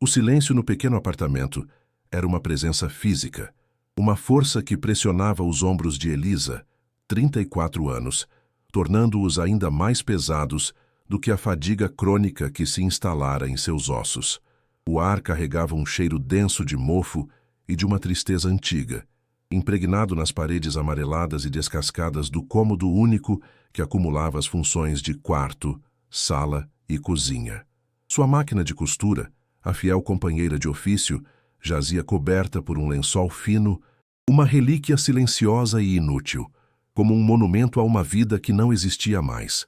O silêncio no pequeno apartamento era uma presença física, uma força que pressionava os ombros de Elisa, 34 anos, tornando-os ainda mais pesados do que a fadiga crônica que se instalara em seus ossos. O ar carregava um cheiro denso de mofo e de uma tristeza antiga, impregnado nas paredes amareladas e descascadas do cômodo único que acumulava as funções de quarto, sala e cozinha. Sua máquina de costura, a fiel companheira de ofício, jazia coberta por um lençol fino, uma relíquia silenciosa e inútil, como um monumento a uma vida que não existia mais.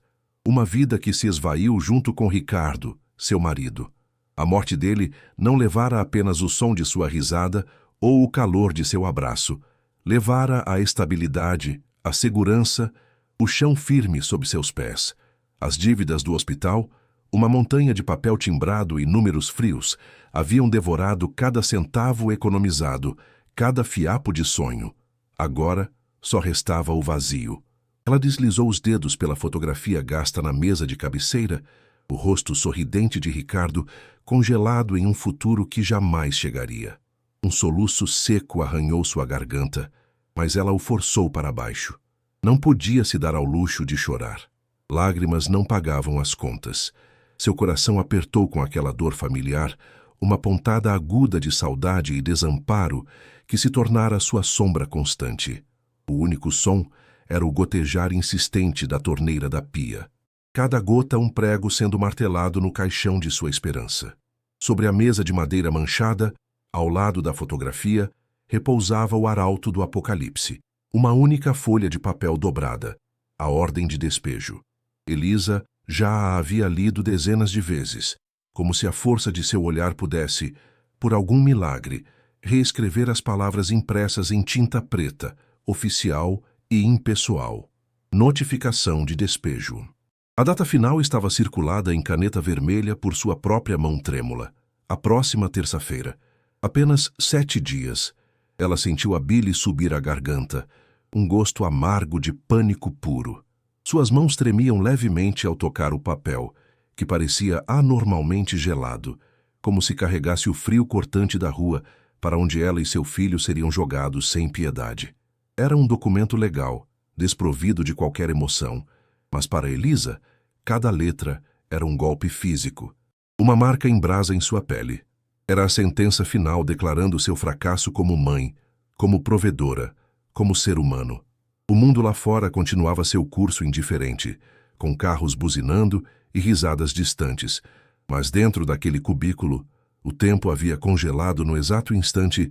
Uma vida que se esvaiu junto com Ricardo, seu marido. A morte dele não levara apenas o som de sua risada ou o calor de seu abraço. Levara a estabilidade, a segurança, o chão firme sob seus pés. As dívidas do hospital, uma montanha de papel timbrado e números frios, haviam devorado cada centavo economizado, cada fiapo de sonho. Agora, só restava o vazio. Ela deslizou os dedos pela fotografia gasta na mesa de cabeceira, o rosto sorridente de Ricardo, congelado em um futuro que jamais chegaria. Um soluço seco arranhou sua garganta, mas ela o forçou para baixo. Não podia se dar ao luxo de chorar. Lágrimas não pagavam as contas. Seu coração apertou com aquela dor familiar, uma pontada aguda de saudade e desamparo que se tornara sua sombra constante. O único som era o gotejar insistente da torneira da pia. Cada gota um prego sendo martelado no caixão de sua esperança. Sobre a mesa de madeira manchada, ao lado da fotografia, repousava o arauto do Apocalipse. Uma única folha de papel dobrada, a ordem de despejo. Elisa já a havia lido dezenas de vezes, como se a força de seu olhar pudesse, por algum milagre, reescrever as palavras impressas em tinta preta, oficial e impessoal. Notificação de despejo. A data final estava circulada em caneta vermelha por sua própria mão trêmula. A próxima terça-feira. Apenas 7 dias. Ela sentiu a bile subir à garganta, um gosto amargo de pânico puro. Suas mãos tremiam levemente ao tocar o papel, que parecia anormalmente gelado, como se carregasse o frio cortante da rua para onde ela e seu filho seriam jogados sem piedade. Era um documento legal, desprovido de qualquer emoção, mas para Elisa, cada letra era um golpe físico, uma marca em brasa em sua pele. Era a sentença final declarando seu fracasso como mãe, como provedora, como ser humano. O mundo lá fora continuava seu curso indiferente, com carros buzinando e risadas distantes, mas dentro daquele cubículo, o tempo havia congelado no exato instante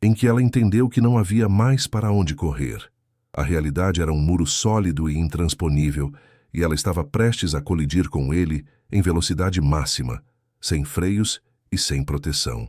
em que ela entendeu que não havia mais para onde correr. A realidade era um muro sólido e intransponível, e ela estava prestes a colidir com ele em velocidade máxima, sem freios e sem proteção.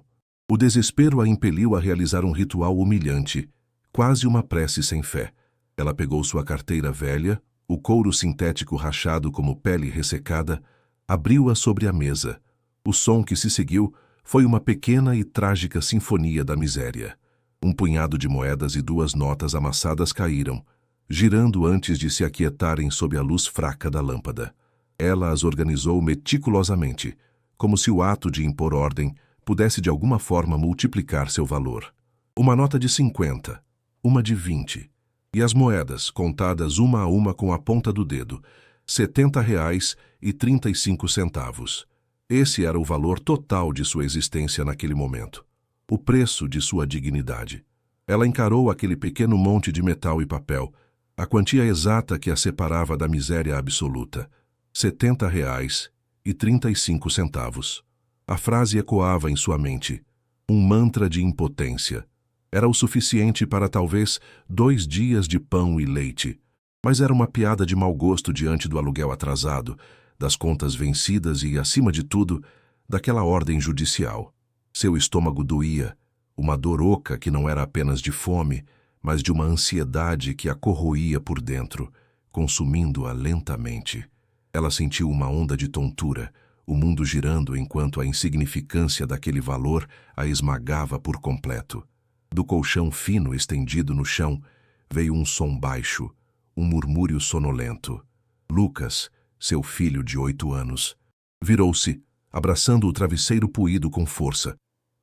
O desespero a impeliu a realizar um ritual humilhante, quase uma prece sem fé. Ela pegou sua carteira velha, o couro sintético rachado como pele ressecada, abriu-a sobre a mesa. O som que se seguiu foi uma pequena e trágica sinfonia da miséria. Um punhado de moedas e 2 notas amassadas caíram, girando antes de se aquietarem sob a luz fraca da lâmpada. Ela as organizou meticulosamente, como se o ato de impor ordem pudesse de alguma forma multiplicar seu valor. Uma nota de 50, uma de 20, e as moedas, contadas uma a uma com a ponta do dedo, R$ 70,35. Esse era o valor total de sua existência naquele momento. O preço de sua dignidade. Ela encarou aquele pequeno monte de metal e papel, a quantia exata que a separava da miséria absoluta. R$ 70,35. A frase ecoava em sua mente, um mantra de impotência. Era o suficiente para talvez 2 dias de pão e leite, mas era uma piada de mau gosto diante do aluguel atrasado, das contas vencidas e, acima de tudo, daquela ordem judicial. Seu estômago doía, uma dor oca que não era apenas de fome, mas de uma ansiedade que a corroía por dentro, consumindo-a lentamente. Ela sentiu uma onda de tontura, o mundo girando enquanto a insignificância daquele valor a esmagava por completo. Do colchão fino estendido no chão, veio um som baixo, um murmúrio sonolento. Lucas, seu filho de 8 anos, virou-se, abraçando o travesseiro poído com força.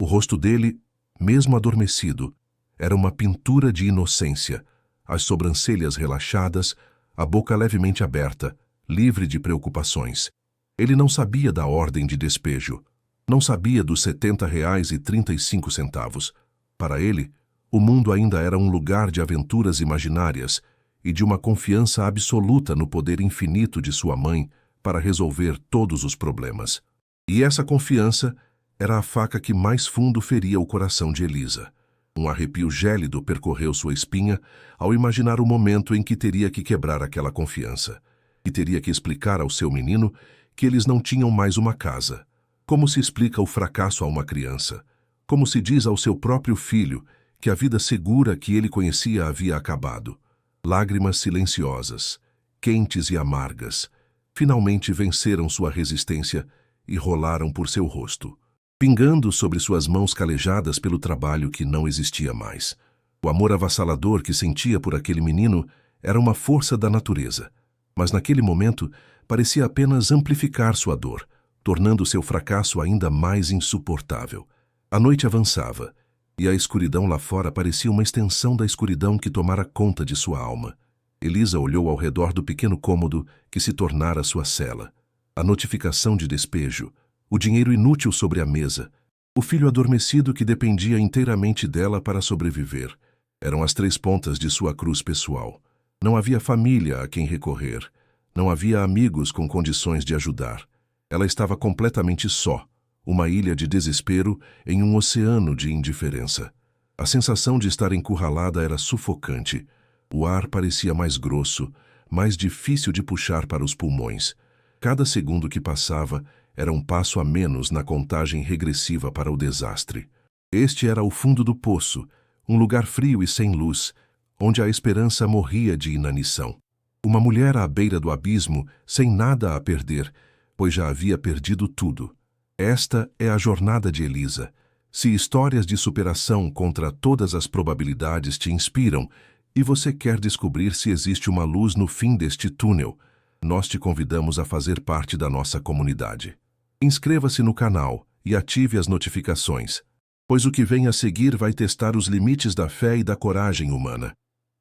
O rosto dele, mesmo adormecido, era uma pintura de inocência, as sobrancelhas relaxadas, a boca levemente aberta, livre de preocupações. Ele não sabia da ordem de despejo, não sabia dos R$ 70,35. Para ele, o mundo ainda era um lugar de aventuras imaginárias e de uma confiança absoluta no poder infinito de sua mãe para resolver todos os problemas. E essa confiança era a faca que mais fundo feria o coração de Elisa. Um arrepio gélido percorreu sua espinha ao imaginar o momento em que teria que quebrar aquela confiança, e teria que explicar ao seu menino que eles não tinham mais uma casa. Como se explica o fracasso a uma criança? Como se diz ao seu próprio filho que a vida segura que ele conhecia havia acabado? Lágrimas silenciosas, quentes e amargas, finalmente venceram sua resistência e rolaram por seu rosto, pingando sobre suas mãos calejadas pelo trabalho que não existia mais. O amor avassalador que sentia por aquele menino era uma força da natureza, mas naquele momento parecia apenas amplificar sua dor, tornando seu fracasso ainda mais insuportável. A noite avançava, e a escuridão lá fora parecia uma extensão da escuridão que tomara conta de sua alma. Elisa olhou ao redor do pequeno cômodo que se tornara sua cela. A notificação de despejo, o dinheiro inútil sobre a mesa, o filho adormecido que dependia inteiramente dela para sobreviver. Eram as 3 pontas de sua cruz pessoal. Não havia família a quem recorrer. Não havia amigos com condições de ajudar. Ela estava completamente só, uma ilha de desespero em um oceano de indiferença. A sensação de estar encurralada era sufocante. O ar parecia mais grosso, mais difícil de puxar para os pulmões. Cada segundo que passava era um passo a menos na contagem regressiva para o desastre. Este era o fundo do poço, um lugar frio e sem luz, onde a esperança morria de inanição. Uma mulher à beira do abismo, sem nada a perder, pois já havia perdido tudo. Esta é a jornada de Elisa. Se histórias de superação contra todas as probabilidades te inspiram e você quer descobrir se existe uma luz no fim deste túnel, nós te convidamos a fazer parte da nossa comunidade. Inscreva-se no canal e ative as notificações, pois o que vem a seguir vai testar os limites da fé e da coragem humana.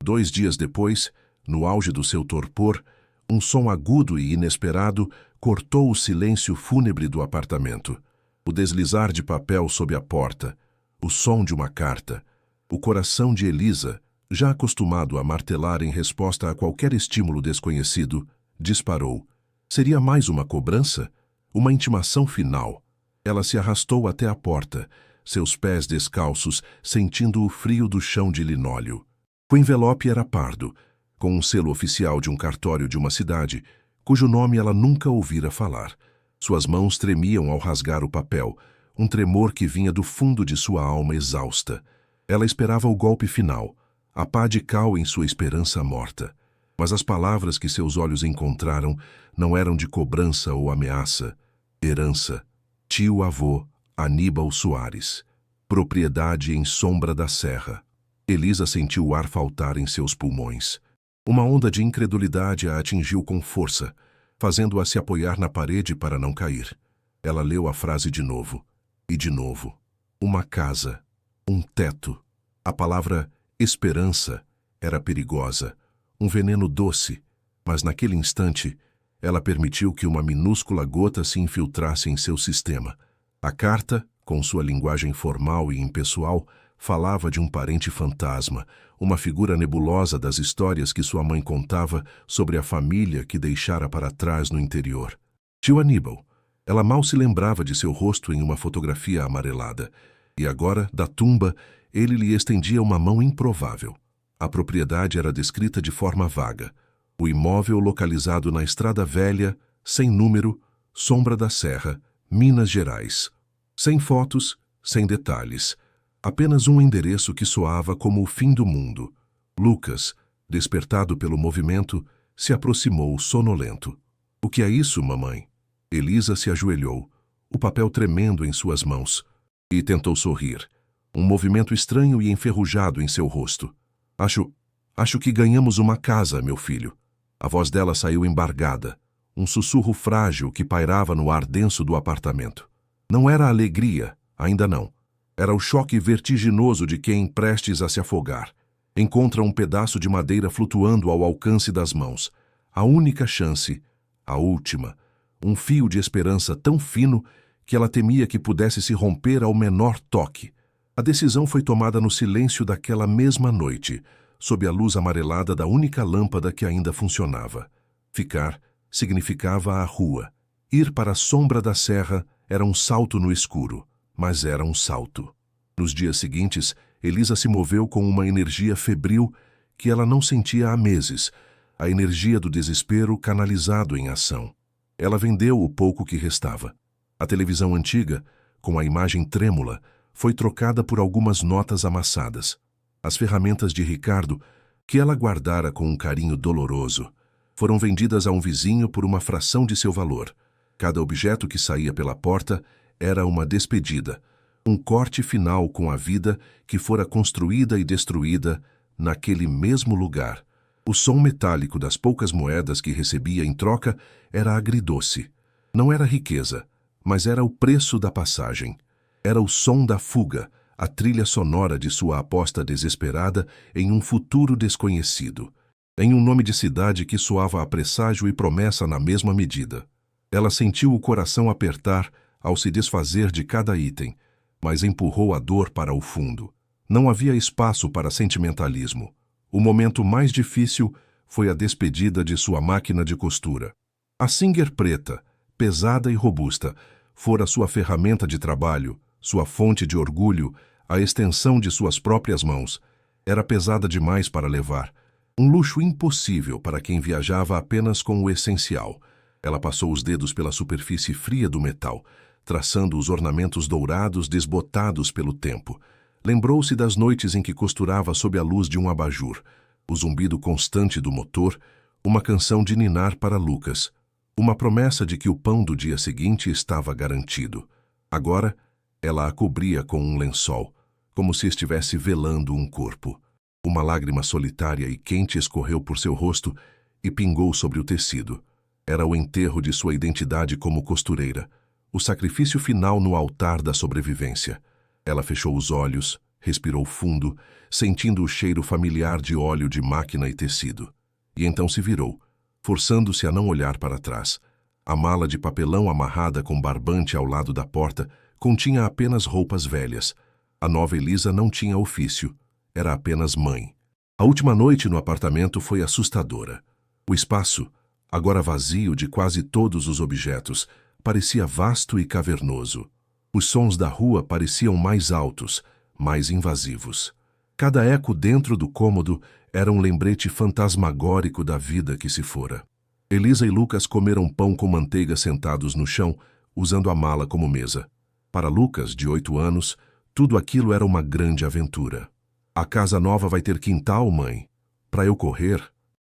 2 dias depois, no auge do seu torpor, um som agudo e inesperado cortou o silêncio fúnebre do apartamento. O deslizar de papel sob a porta, o som de uma carta. O coração de Elisa, já acostumado a martelar em resposta a qualquer estímulo desconhecido, disparou. Seria mais uma cobrança? Uma intimação final? Ela se arrastou até a porta, seus pés descalços, sentindo o frio do chão de linóleo. O envelope era pardo, com um selo oficial de um cartório de uma cidade, cujo nome ela nunca ouvira falar. Suas mãos tremiam ao rasgar o papel, um tremor que vinha do fundo de sua alma exausta. Ela esperava o golpe final, a pá de cal em sua esperança morta. Mas as palavras que seus olhos encontraram não eram de cobrança ou ameaça. Herança. Tio-avô, Aníbal Soares. Propriedade em Sombra da Serra. Elisa sentiu o ar faltar em seus pulmões. Uma onda de incredulidade a atingiu com força, fazendo-a se apoiar na parede para não cair. Ela leu a frase de novo, e de novo. Uma casa, um teto. A palavra esperança era perigosa, um veneno doce, mas naquele instante, ela permitiu que uma minúscula gota se infiltrasse em seu sistema. A carta, com sua linguagem formal e impessoal, falava de um parente fantasma, uma figura nebulosa das histórias que sua mãe contava sobre a família que deixara para trás no interior. Tio Aníbal. Ela mal se lembrava de seu rosto em uma fotografia amarelada, e agora, da tumba, ele lhe estendia uma mão improvável. A propriedade era descrita de forma vaga. O imóvel localizado na Estrada Velha, sem número, Sombra da Serra, Minas Gerais. Sem fotos, sem detalhes. Apenas um endereço que soava como o fim do mundo. Lucas, despertado pelo movimento, se aproximou sonolento. — O que é isso, mamãe? Elisa se ajoelhou, o papel tremendo em suas mãos, e tentou sorrir. Um movimento estranho e enferrujado em seu rosto. Acho que ganhamos uma casa, meu filho. A voz dela saiu embargada. um sussurro frágil que pairava no ar denso do apartamento. Não era alegria, ainda não. Era o choque vertiginoso de quem, prestes a se afogar, encontra um pedaço de madeira flutuando ao alcance das mãos. A única chance, a última, um fio de esperança tão fino que ela temia que pudesse se romper ao menor toque. A decisão foi tomada no silêncio daquela mesma noite, sob a luz amarelada da única lâmpada que ainda funcionava. Ficar significava a rua. Ir para a sombra da serra era um salto no escuro, mas era um salto. Nos dias seguintes, Elisa se moveu com uma energia febril que ela não sentia há meses, a energia do desespero canalizado em ação. Ela vendeu o pouco que restava. A televisão antiga, com a imagem trêmula, foi trocada por algumas notas amassadas. As ferramentas de Ricardo, que ela guardara com um carinho doloroso, foram vendidas a um vizinho por uma fração de seu valor. Cada objeto que saía pela porta era uma despedida, um corte final com a vida que fora construída e destruída naquele mesmo lugar. O som metálico das poucas moedas que recebia em troca era agridoce. Não era riqueza, mas era o preço da passagem. Era o som da fuga, a trilha sonora de sua aposta desesperada em um futuro desconhecido, em um nome de cidade que soava a presságio e promessa na mesma medida. Ela sentiu o coração apertar ao se desfazer de cada item, mas empurrou a dor para o fundo. Não havia espaço para sentimentalismo. O momento mais difícil foi a despedida de sua máquina de costura. A Singer preta, pesada e robusta, fora sua ferramenta de trabalho, sua fonte de orgulho, a extensão de suas próprias mãos. Era pesada demais para levar. Um luxo impossível para quem viajava apenas com o essencial. Ela passou os dedos pela superfície fria do metal, traçando os ornamentos dourados desbotados pelo tempo. Lembrou-se das noites em que costurava sob a luz de um abajur, o zumbido constante do motor, uma canção de ninar para Lucas, uma promessa de que o pão do dia seguinte estava garantido. Agora, ela a cobria com um lençol, como se estivesse velando um corpo. Uma lágrima solitária e quente escorreu por seu rosto e pingou sobre o tecido. Era o enterro de sua identidade como costureira, o sacrifício final no altar da sobrevivência. Ela fechou os olhos, respirou fundo, sentindo o cheiro familiar de óleo de máquina e tecido. E então se virou, forçando-se a não olhar para trás. A mala de papelão amarrada com barbante ao lado da porta continha apenas roupas velhas. A nova Elisa não tinha ofício, era apenas mãe. A última noite no apartamento foi assustadora. O espaço, agora vazio de quase todos os objetos, parecia vasto e cavernoso. Os sons da rua pareciam mais altos, mais invasivos. Cada eco dentro do cômodo era um lembrete fantasmagórico da vida que se fora. Elisa e Lucas comeram pão com manteiga sentados no chão, usando a mala como mesa. Para Lucas, de 8 anos, tudo aquilo era uma grande aventura. A casa nova vai ter quintal, mãe? Para eu correr?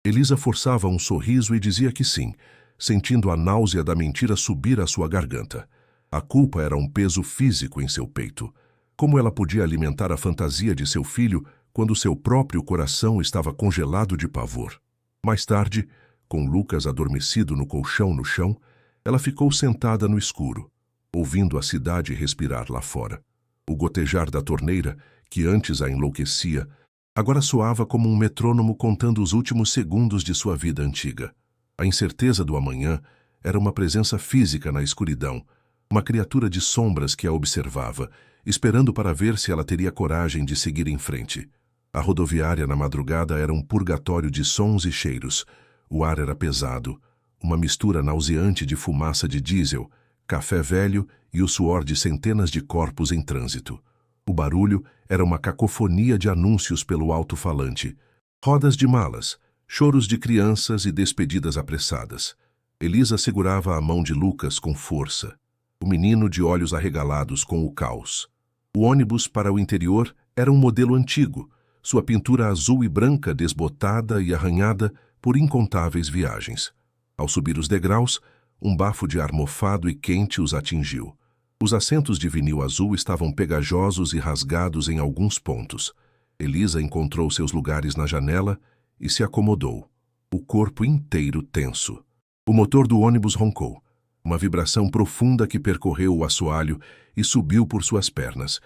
Elisa forçava um sorriso e dizia que sim, sentindo a náusea da mentira subir à sua garganta. A culpa era um peso físico em seu peito. Como ela podia alimentar a fantasia de seu filho quando seu próprio coração estava congelado de pavor? Mais tarde, com Lucas adormecido no colchão no chão, ela ficou sentada no escuro, ouvindo a cidade respirar lá fora. O gotejar da torneira, que antes a enlouquecia, agora soava como um metrônomo contando os últimos segundos de sua vida antiga. A incerteza do amanhã era uma presença física na escuridão, uma criatura de sombras que a observava, esperando para ver se ela teria coragem de seguir em frente. A rodoviária na madrugada era um purgatório de sons e cheiros. O ar era pesado, uma mistura nauseante de fumaça de diesel, café velho e o suor de centenas de corpos em trânsito. O barulho era uma cacofonia de anúncios pelo alto-falante. Rodas de malas, choros de crianças e despedidas apressadas. Elisa segurava a mão de Lucas com força. O menino de olhos arregalados com o caos. O ônibus para o interior era um modelo antigo, sua pintura azul e branca desbotada e arranhada por incontáveis viagens. Ao subir os degraus, um bafo de ar mofado e quente os atingiu. Os assentos de vinil azul estavam pegajosos e rasgados em alguns pontos. Elisa encontrou seus lugares na janela e se acomodou, o corpo inteiro tenso. O motor do ônibus roncou. Uma vibração profunda que percorreu o assoalho e subiu por suas pernas.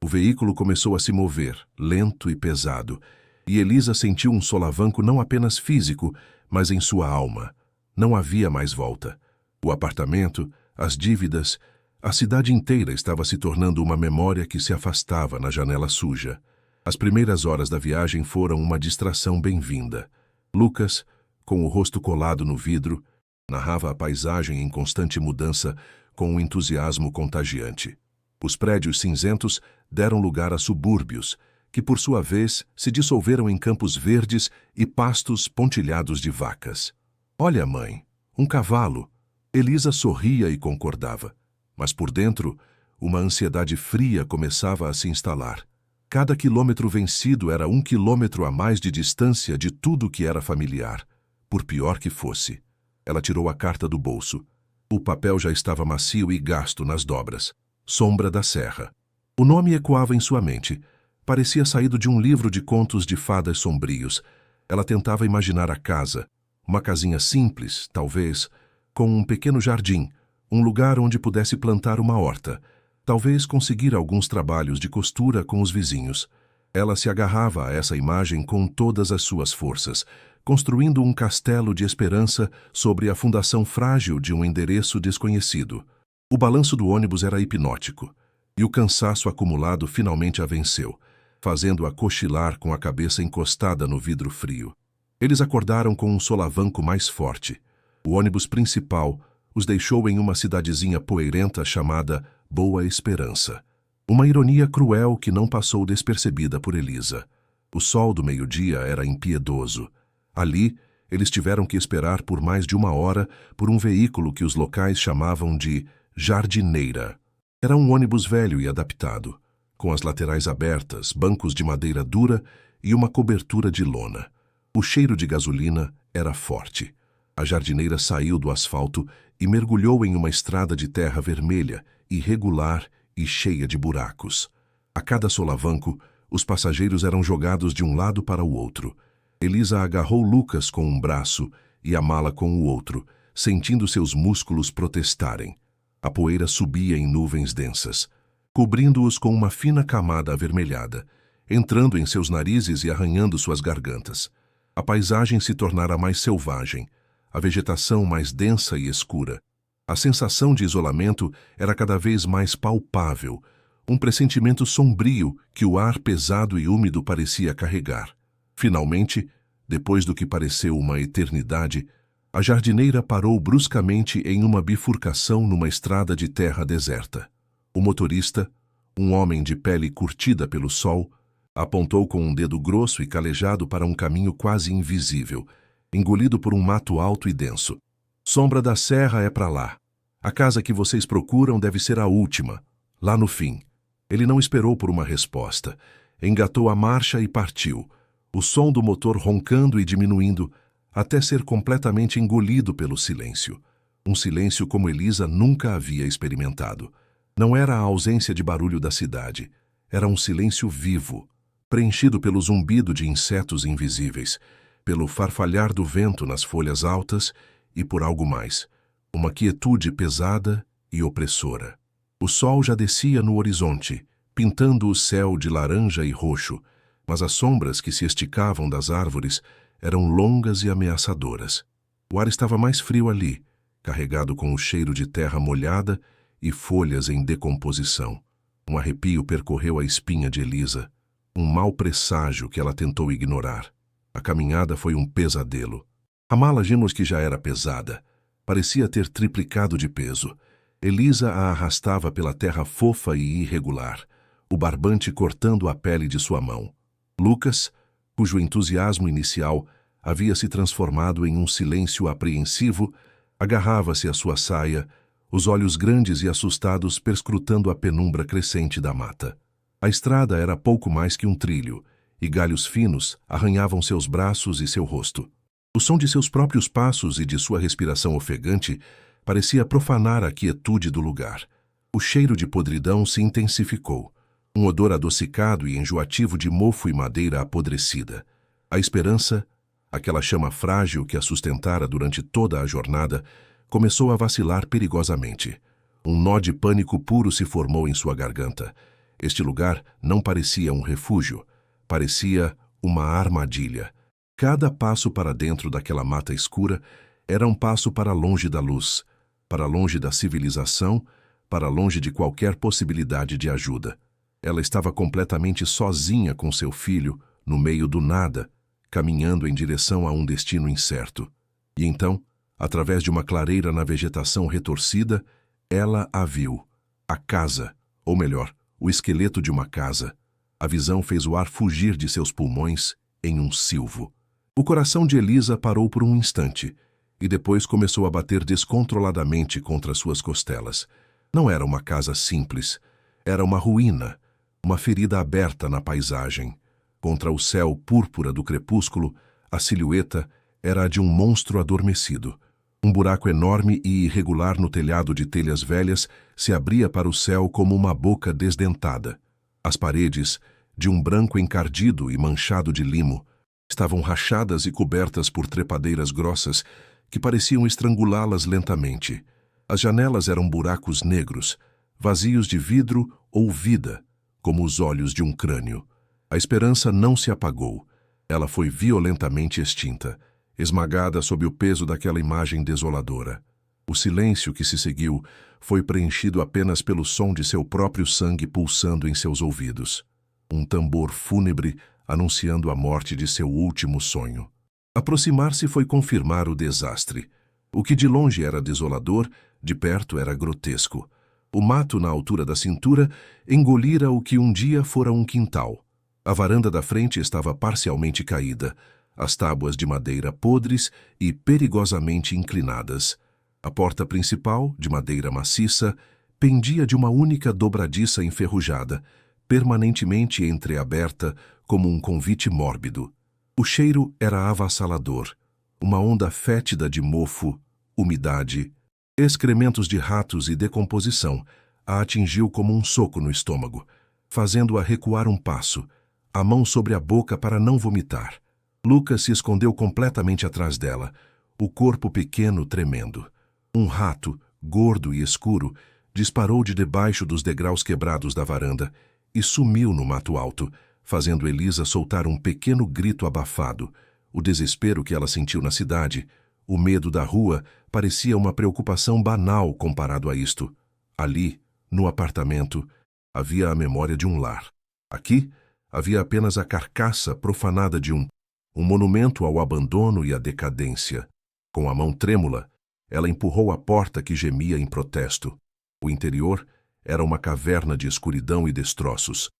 O veículo começou a se mover, lento e pesado, e Elisa sentiu um solavanco não apenas físico, mas em sua alma. Não havia mais volta. O apartamento, as dívidas, a cidade inteira estava se tornando uma memória que se afastava na janela suja. As primeiras horas da viagem foram uma distração bem-vinda. Lucas, com o rosto colado no vidro, narrava a paisagem em constante mudança com um entusiasmo contagiante. Os prédios cinzentos deram lugar a subúrbios, que por sua vez se dissolveram em campos verdes e pastos pontilhados de vacas. "Olha, mãe, um cavalo." Elisa sorria e concordava, mas por dentro, uma ansiedade fria começava a se instalar. Cada quilômetro vencido era 1 quilômetro a mais de distância de tudo que era familiar, por pior que fosse. Ela tirou a carta do bolso. O papel já estava macio e gasto nas dobras. Sombra da Serra. O nome ecoava em sua mente. Parecia saído de um livro de contos de fadas sombrios. Ela tentava imaginar a casa. Uma casinha simples, talvez, com um pequeno jardim, um lugar onde pudesse plantar uma horta. Talvez conseguir alguns trabalhos de costura com os vizinhos. Ela se agarrava a essa imagem com todas as suas forças, construindo um castelo de esperança sobre a fundação frágil de um endereço desconhecido. O balanço do ônibus era hipnótico, e o cansaço acumulado finalmente a venceu, fazendo-a cochilar com a cabeça encostada no vidro frio. Eles acordaram com um solavanco mais forte. O ônibus principal os deixou em uma cidadezinha poeirenta chamada Boa Esperança. Uma ironia cruel que não passou despercebida por Elisa. O sol do meio-dia era impiedoso. Ali, eles tiveram que esperar por mais de 1 hora por um veículo que os locais chamavam de jardineira. Era um ônibus velho e adaptado, com as laterais abertas, bancos de madeira dura e uma cobertura de lona. O cheiro de gasolina era forte. A jardineira saiu do asfalto e mergulhou em uma estrada de terra vermelha, irregular e cheia de buracos. A cada solavanco, os passageiros eram jogados de um lado para o outro. Elisa agarrou Lucas com um braço e a mala com o outro, sentindo seus músculos protestarem. A poeira subia em nuvens densas, cobrindo-os com uma fina camada avermelhada, entrando em seus narizes e arranhando suas gargantas. A paisagem se tornara mais selvagem, a vegetação mais densa e escura. A sensação de isolamento era cada vez mais palpável, um pressentimento sombrio que o ar pesado e úmido parecia carregar. Finalmente, depois do que pareceu uma eternidade, a jardineira parou bruscamente em uma bifurcação numa estrada de terra deserta. O motorista, um homem de pele curtida pelo sol, apontou com um dedo grosso e calejado para um caminho quase invisível, engolido por um mato alto e denso. "Sombra da Serra é para lá. A casa que vocês procuram deve ser a última, lá no fim." Ele não esperou por uma resposta. Engatou a marcha e partiu, o som do motor roncando e diminuindo, até ser completamente engolido pelo silêncio. Um silêncio como Elisa nunca havia experimentado. Não era a ausência de barulho da cidade. Era um silêncio vivo, preenchido pelo zumbido de insetos invisíveis, pelo farfalhar do vento nas folhas altas e por algo mais, uma quietude pesada e opressora. O sol já descia no horizonte, pintando o céu de laranja e roxo, mas as sombras que se esticavam das árvores eram longas e ameaçadoras. O ar estava mais frio ali, carregado com o cheiro de terra molhada e folhas em decomposição. Um arrepio percorreu a espinha de Elisa, um mau presságio que ela tentou ignorar. A caminhada foi um pesadelo. A mala vimos que já era pesada. Parecia ter triplicado de peso. Elisa a arrastava pela terra fofa e irregular, o barbante cortando a pele de sua mão. Lucas, cujo entusiasmo inicial havia se transformado em um silêncio apreensivo, agarrava-se à sua saia, os olhos grandes e assustados perscrutando a penumbra crescente da mata. A estrada era pouco mais que um trilho, e galhos finos arranhavam seus braços e seu rosto. O som de seus próprios passos e de sua respiração ofegante parecia profanar a quietude do lugar. O cheiro de podridão se intensificou, um odor adocicado e enjoativo de mofo e madeira apodrecida. A esperança, Aquela chama frágil que a sustentara durante toda a jornada começou a vacilar perigosamente. Um nó de pânico puro se formou em sua garganta. Este lugar não parecia um refúgio, parecia uma armadilha. Cada passo para dentro daquela mata escura era um passo para longe da luz, para longe da civilização, para longe de qualquer possibilidade de ajuda. Ela estava completamente sozinha com seu filho, no meio do nada, caminhando em direção a um destino incerto. E então, através de uma clareira na vegetação retorcida, ela a viu. A casa, ou melhor, o esqueleto de uma casa. A visão fez o ar fugir de seus pulmões em um silvo. O coração de Elisa parou por um instante, e depois começou a bater descontroladamente contra suas costelas. Não era uma casa simples, era uma ruína, uma ferida aberta na paisagem. Contra o céu púrpura do crepúsculo, a silhueta era a de um monstro adormecido. Um buraco enorme e irregular no telhado de telhas velhas se abria para o céu como uma boca desdentada. As paredes, de um branco encardido e manchado de limo, estavam rachadas e cobertas por trepadeiras grossas que pareciam estrangulá-las lentamente. As janelas eram buracos negros, vazios de vidro ou vida, como os olhos de um crânio. A esperança não se apagou. Ela foi violentamente extinta, esmagada sob o peso daquela imagem desoladora. O silêncio que se seguiu foi preenchido apenas pelo som de seu próprio sangue pulsando em seus ouvidos. Um tambor fúnebre anunciando a morte de seu último sonho. Aproximar-se foi confirmar o desastre. O que de longe era desolador, de perto era grotesco. O mato na altura da cintura engolira o que um dia fora um quintal. A varanda da frente estava parcialmente caída, as tábuas de madeira podres e perigosamente inclinadas. A porta principal, de madeira maciça, pendia de uma única dobradiça enferrujada, permanentemente entreaberta como um convite mórbido. O cheiro era avassalador, uma onda fétida de mofo, umidade, excrementos de ratos e decomposição a atingiu como um soco no estômago, fazendo-a recuar um passo, a mão sobre a boca para não vomitar. Lucas se escondeu completamente atrás dela, o corpo pequeno tremendo. Um rato, gordo e escuro, disparou de debaixo dos degraus quebrados da varanda e sumiu no mato alto, fazendo Elisa soltar um pequeno grito abafado. O desespero que ela sentiu na cidade, o medo da rua, parecia uma preocupação banal comparado a isto. Ali, no apartamento, havia a memória de um lar. Aqui, havia apenas a carcaça profanada de um monumento ao abandono e à decadência. Com a mão trêmula, ela empurrou a porta que gemia em protesto. O interior era uma caverna de escuridão e destroços.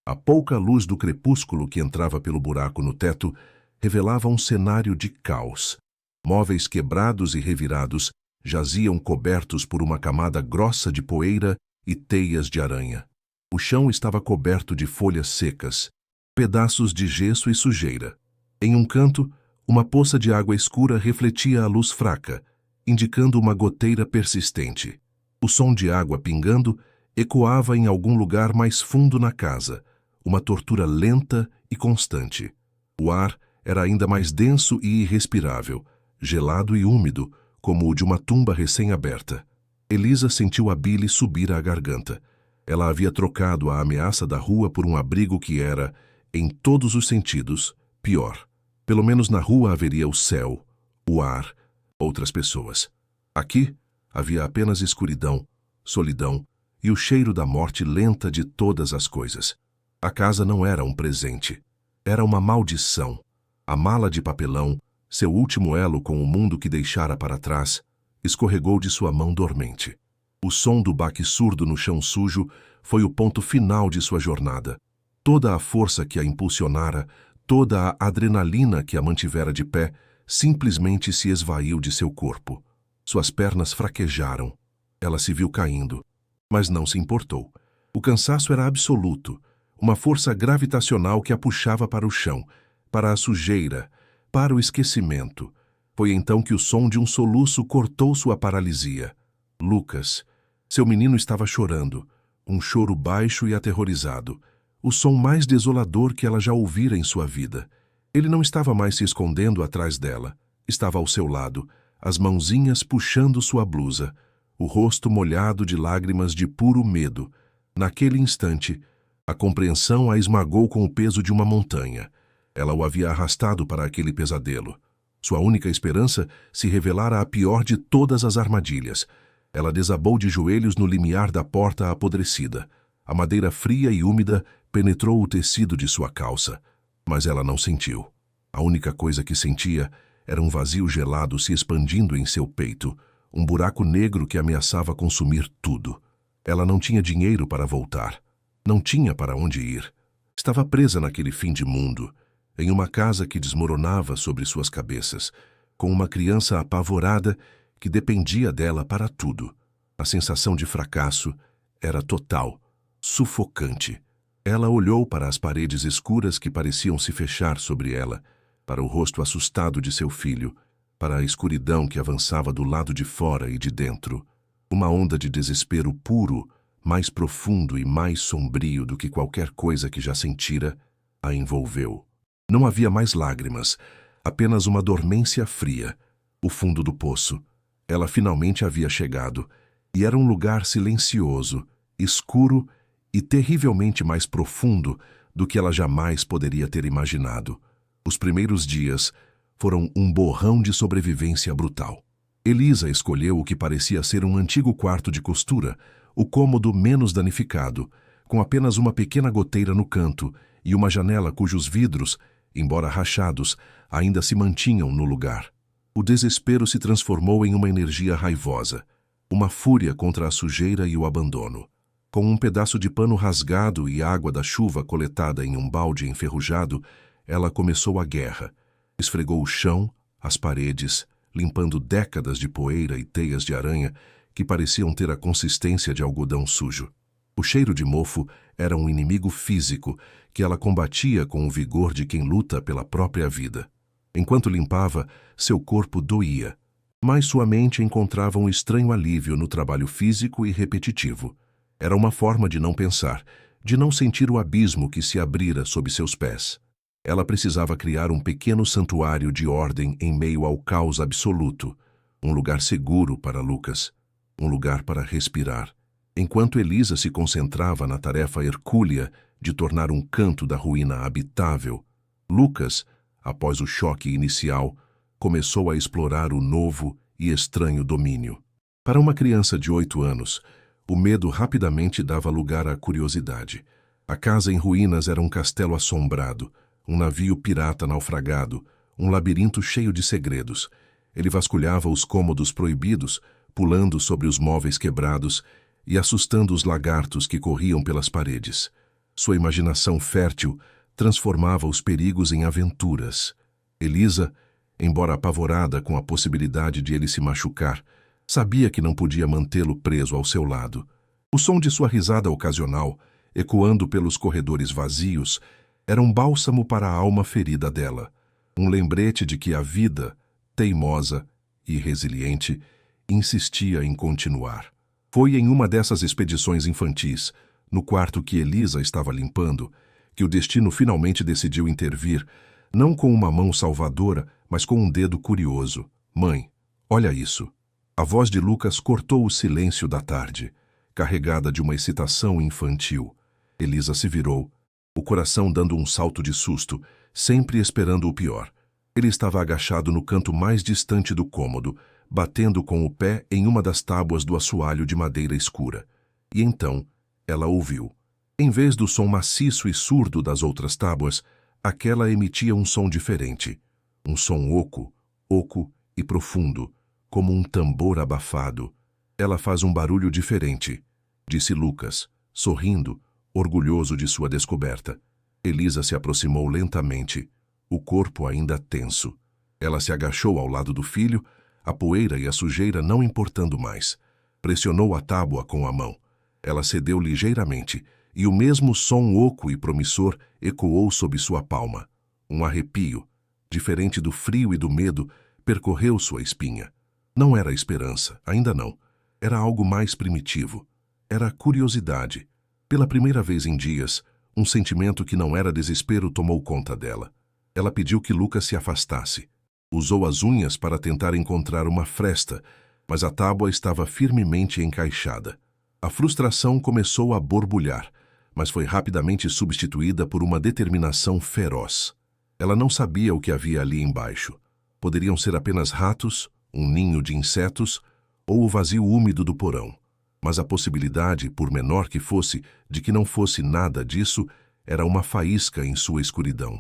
A pouca luz do crepúsculo que entrava pelo buraco no teto revelava um cenário de caos. Móveis quebrados e revirados jaziam cobertos por uma camada grossa de poeira e teias de aranha. O chão estava coberto de folhas secas, pedaços de gesso e sujeira. Em um canto, uma poça de água escura refletia a luz fraca, indicando uma goteira persistente. O som de água pingando ecoava em algum lugar mais fundo na casa, uma tortura lenta e constante. O ar era ainda mais denso e irrespirável, gelado e úmido, como o de uma tumba recém-aberta. Elisa sentiu a bile subir à garganta. Ela havia trocado a ameaça da rua por um abrigo que era, em todos os sentidos, pior. Pelo menos na rua haveria o céu, o ar, outras pessoas. Aqui havia apenas escuridão, solidão e o cheiro da morte lenta de todas as coisas. A casa não era um presente. Era uma maldição. A mala de papelão, seu último elo com o mundo que deixara para trás, escorregou de sua mão dormente. O som do baque surdo no chão sujo foi o ponto final de sua jornada. Toda a força que a impulsionara, toda a adrenalina que a mantivera de pé, simplesmente se esvaiu de seu corpo. Suas pernas fraquejaram. Ela se viu caindo, mas não se importou. O cansaço era absoluto, uma força gravitacional que a puxava para o chão, para a sujeira, para o esquecimento. Foi então que o som de um soluço cortou sua paralisia. Lucas, seu menino estava chorando, um choro baixo e aterrorizado, o som mais desolador que ela já ouvira em sua vida. Ele não estava mais se escondendo atrás dela. Estava ao seu lado, as mãozinhas puxando sua blusa, o rosto molhado de lágrimas de puro medo. Naquele instante, a compreensão a esmagou com o peso de uma montanha. Ela o havia arrastado para aquele pesadelo. Sua única esperança se revelara a pior de todas as armadilhas. Ela desabou de joelhos no limiar da porta apodrecida. A madeira fria e úmida penetrou o tecido de sua calça, mas ela não sentiu. A única coisa que sentia era um vazio gelado se expandindo em seu peito, um buraco negro que ameaçava consumir tudo. Ela não tinha dinheiro para voltar. Não tinha para onde ir. Estava presa naquele fim de mundo, em uma casa que desmoronava sobre suas cabeças, com uma criança apavorada que dependia dela para tudo. A sensação de fracasso era total, sufocante. Ela olhou para as paredes escuras que pareciam se fechar sobre ela, para o rosto assustado de seu filho, para a escuridão que avançava do lado de fora e de dentro. Uma onda de desespero puro, mais profundo e mais sombrio do que qualquer coisa que já sentira, a envolveu. Não havia mais lágrimas, apenas uma dormência fria, o fundo do poço. Ela finalmente havia chegado, e era um lugar silencioso, escuro e terrivelmente mais profundo do que ela jamais poderia ter imaginado. Os primeiros dias foram um borrão de sobrevivência brutal. Elisa escolheu o que parecia ser um antigo quarto de costura, o cômodo menos danificado, com apenas uma pequena goteira no canto e uma janela cujos vidros, embora rachados, ainda se mantinham no lugar. O desespero se transformou em uma energia raivosa, uma fúria contra a sujeira e o abandono. Com um pedaço de pano rasgado e água da chuva coletada em um balde enferrujado, ela começou a guerra. Esfregou o chão, as paredes, limpando décadas de poeira e teias de aranha que pareciam ter a consistência de algodão sujo. O cheiro de mofo era um inimigo físico que ela combatia com o vigor de quem luta pela própria vida. Enquanto limpava, seu corpo doía, mas sua mente encontrava um estranho alívio no trabalho físico e repetitivo. Era uma forma de não pensar, de não sentir o abismo que se abrira sob seus pés. Ela precisava criar um pequeno santuário de ordem em meio ao caos absoluto, um lugar seguro para Lucas, um lugar para respirar. Enquanto Elisa se concentrava na tarefa hercúlea de tornar um canto da ruína habitável, Lucas, após o choque inicial, começou a explorar o novo e estranho domínio. Para uma criança de 8 anos, o medo rapidamente dava lugar à curiosidade. A casa em ruínas era um castelo assombrado, um navio pirata naufragado, um labirinto cheio de segredos. Ele vasculhava os cômodos proibidos, pulando sobre os móveis quebrados e assustando os lagartos que corriam pelas paredes. Sua imaginação fértil transformava os perigos em aventuras. Elisa, embora apavorada com a possibilidade de ele se machucar, sabia que não podia mantê-lo preso ao seu lado. O som de sua risada ocasional, ecoando pelos corredores vazios, era um bálsamo para a alma ferida dela, um lembrete de que a vida, teimosa e resiliente, insistia em continuar. Foi em uma dessas expedições infantis, no quarto que Elisa estava limpando, que o destino finalmente decidiu intervir, não com uma mão salvadora, mas com um dedo curioso. Mãe, olha isso. A voz de Lucas cortou o silêncio da tarde, carregada de uma excitação infantil. Elisa se virou, o coração dando um salto de susto, sempre esperando o pior. Ele estava agachado no canto mais distante do cômodo, batendo com o pé em uma das tábuas do assoalho de madeira escura. E então, ela ouviu. Em vez do som maciço e surdo das outras tábuas, aquela emitia um som diferente. Um som oco e profundo, como um tambor abafado. Ela faz um barulho diferente, disse Lucas, sorrindo, orgulhoso de sua descoberta. Elisa se aproximou lentamente, o corpo ainda tenso. Ela se agachou ao lado do filho, a poeira e a sujeira não importando mais. Pressionou a tábua com a mão. Ela cedeu ligeiramente, e o mesmo som oco e promissor ecoou sob sua palma. Um arrepio, diferente do frio e do medo, percorreu sua espinha. Não era esperança, ainda não. Era algo mais primitivo. Era curiosidade. Pela primeira vez em dias, um sentimento que não era desespero tomou conta dela. Ela pediu que Lucas se afastasse. Usou as unhas para tentar encontrar uma fresta, mas a tábua estava firmemente encaixada. A frustração começou a borbulhar, mas foi rapidamente substituída por uma determinação feroz. Ela não sabia o que havia ali embaixo. Poderiam ser apenas ratos, um ninho de insetos ou o vazio úmido do porão. Mas a possibilidade, por menor que fosse, de que não fosse nada disso, era uma faísca em sua escuridão.